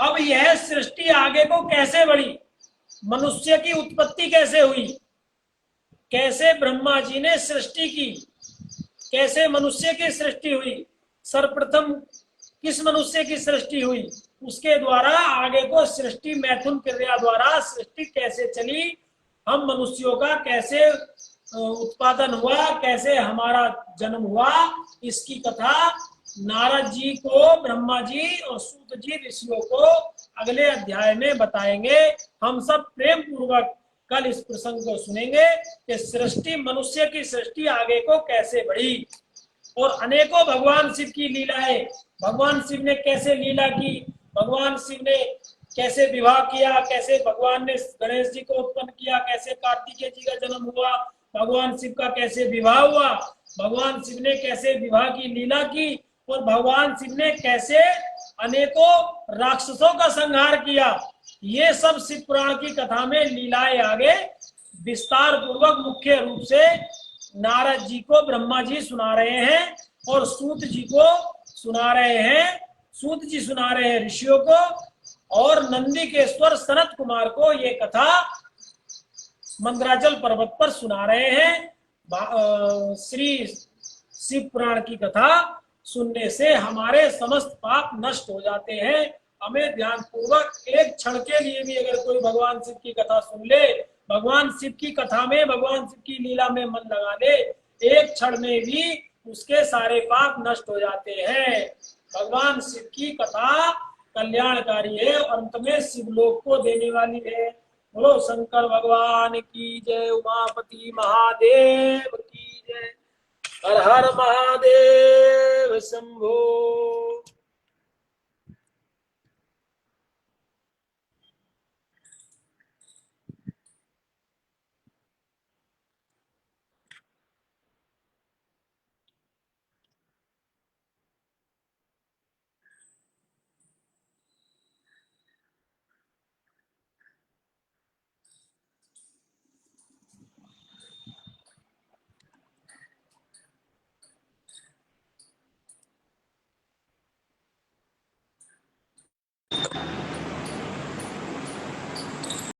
Speaker 1: अब यह सृष्टि आगे को कैसे बढ़ी, मनुष्य की उत्पत्ति कैसे हुई, कैसे ब्रह्मा जी ने सृष्टि की, कैसे मनुष्य की सृष्टि हुई, सर्वप्रथम किस मनुष्य की सृष्टि हुई, उसके द्वारा आगे को सृष्टि मैथुन क्रिया द्वारा सृष्टि कैसे चली, हम मनुष्यों का कैसे उत्पादन हुआ, कैसे हमारा जन्म हुआ, इसकी कथा नारद जी को ब्रह्मा जी और सूत जी ऋषियों को अगले अध्याय में बताएंगे। हम सब प्रेम पूर्वक कल इस प्रसंग को सुनेंगे कि सृष्टि, मनुष्य की सृष्टि आगे को कैसे बढ़ी और अनेकों भगवान शिव की लीलाएं, भगवान शिव ने कैसे लीला की, भगवान शिव ने कैसे विवाह किया, कैसे भगवान ने गणेश जी को उत्पन्न किया, कैसे कार्तिकेय जी का जन्म हुआ, भगवान शिव का कैसे विवाह हुआ, भगवान शिव ने कैसे विवाह की लीला की, और भगवान शिव ने कैसे अनेकों राक्षसों का संहार किया। ये सब शिव पुराण की कथा में लीलाएं आगे विस्तार पूर्वक मुख्य रूप से नारद जी को ब्रह्मा जी सुना रहे हैं, और सूत जी को सुना रहे हैं, सूत जी सुना रहे हैं ऋषियों को, और नंदिकेश्वर सनत कुमार को ये कथा मंदराचल पर्वत पर सुना रहे हैं। श्री शिव पुराण की कथा सुनने से हमारे समस्त पाप नष्ट हो जाते हैं। हमें ध्यान पूर्वक एक क्षण के लिए भी अगर कोई भगवान शिव की कथा सुन ले, भगवान शिव की कथा में, भगवान शिव की लीला में मन लगा ले, एक क्षण में भी उसके सारे पाप नष्ट हो जाते हैं। भगवान शिव की कथा कल्याणकारी है और अंत में शिवलोक को देने वाली है। बोलो शंकर भगवान की जय, उमापति महादेव की जय, हर हर महादेव शंभो।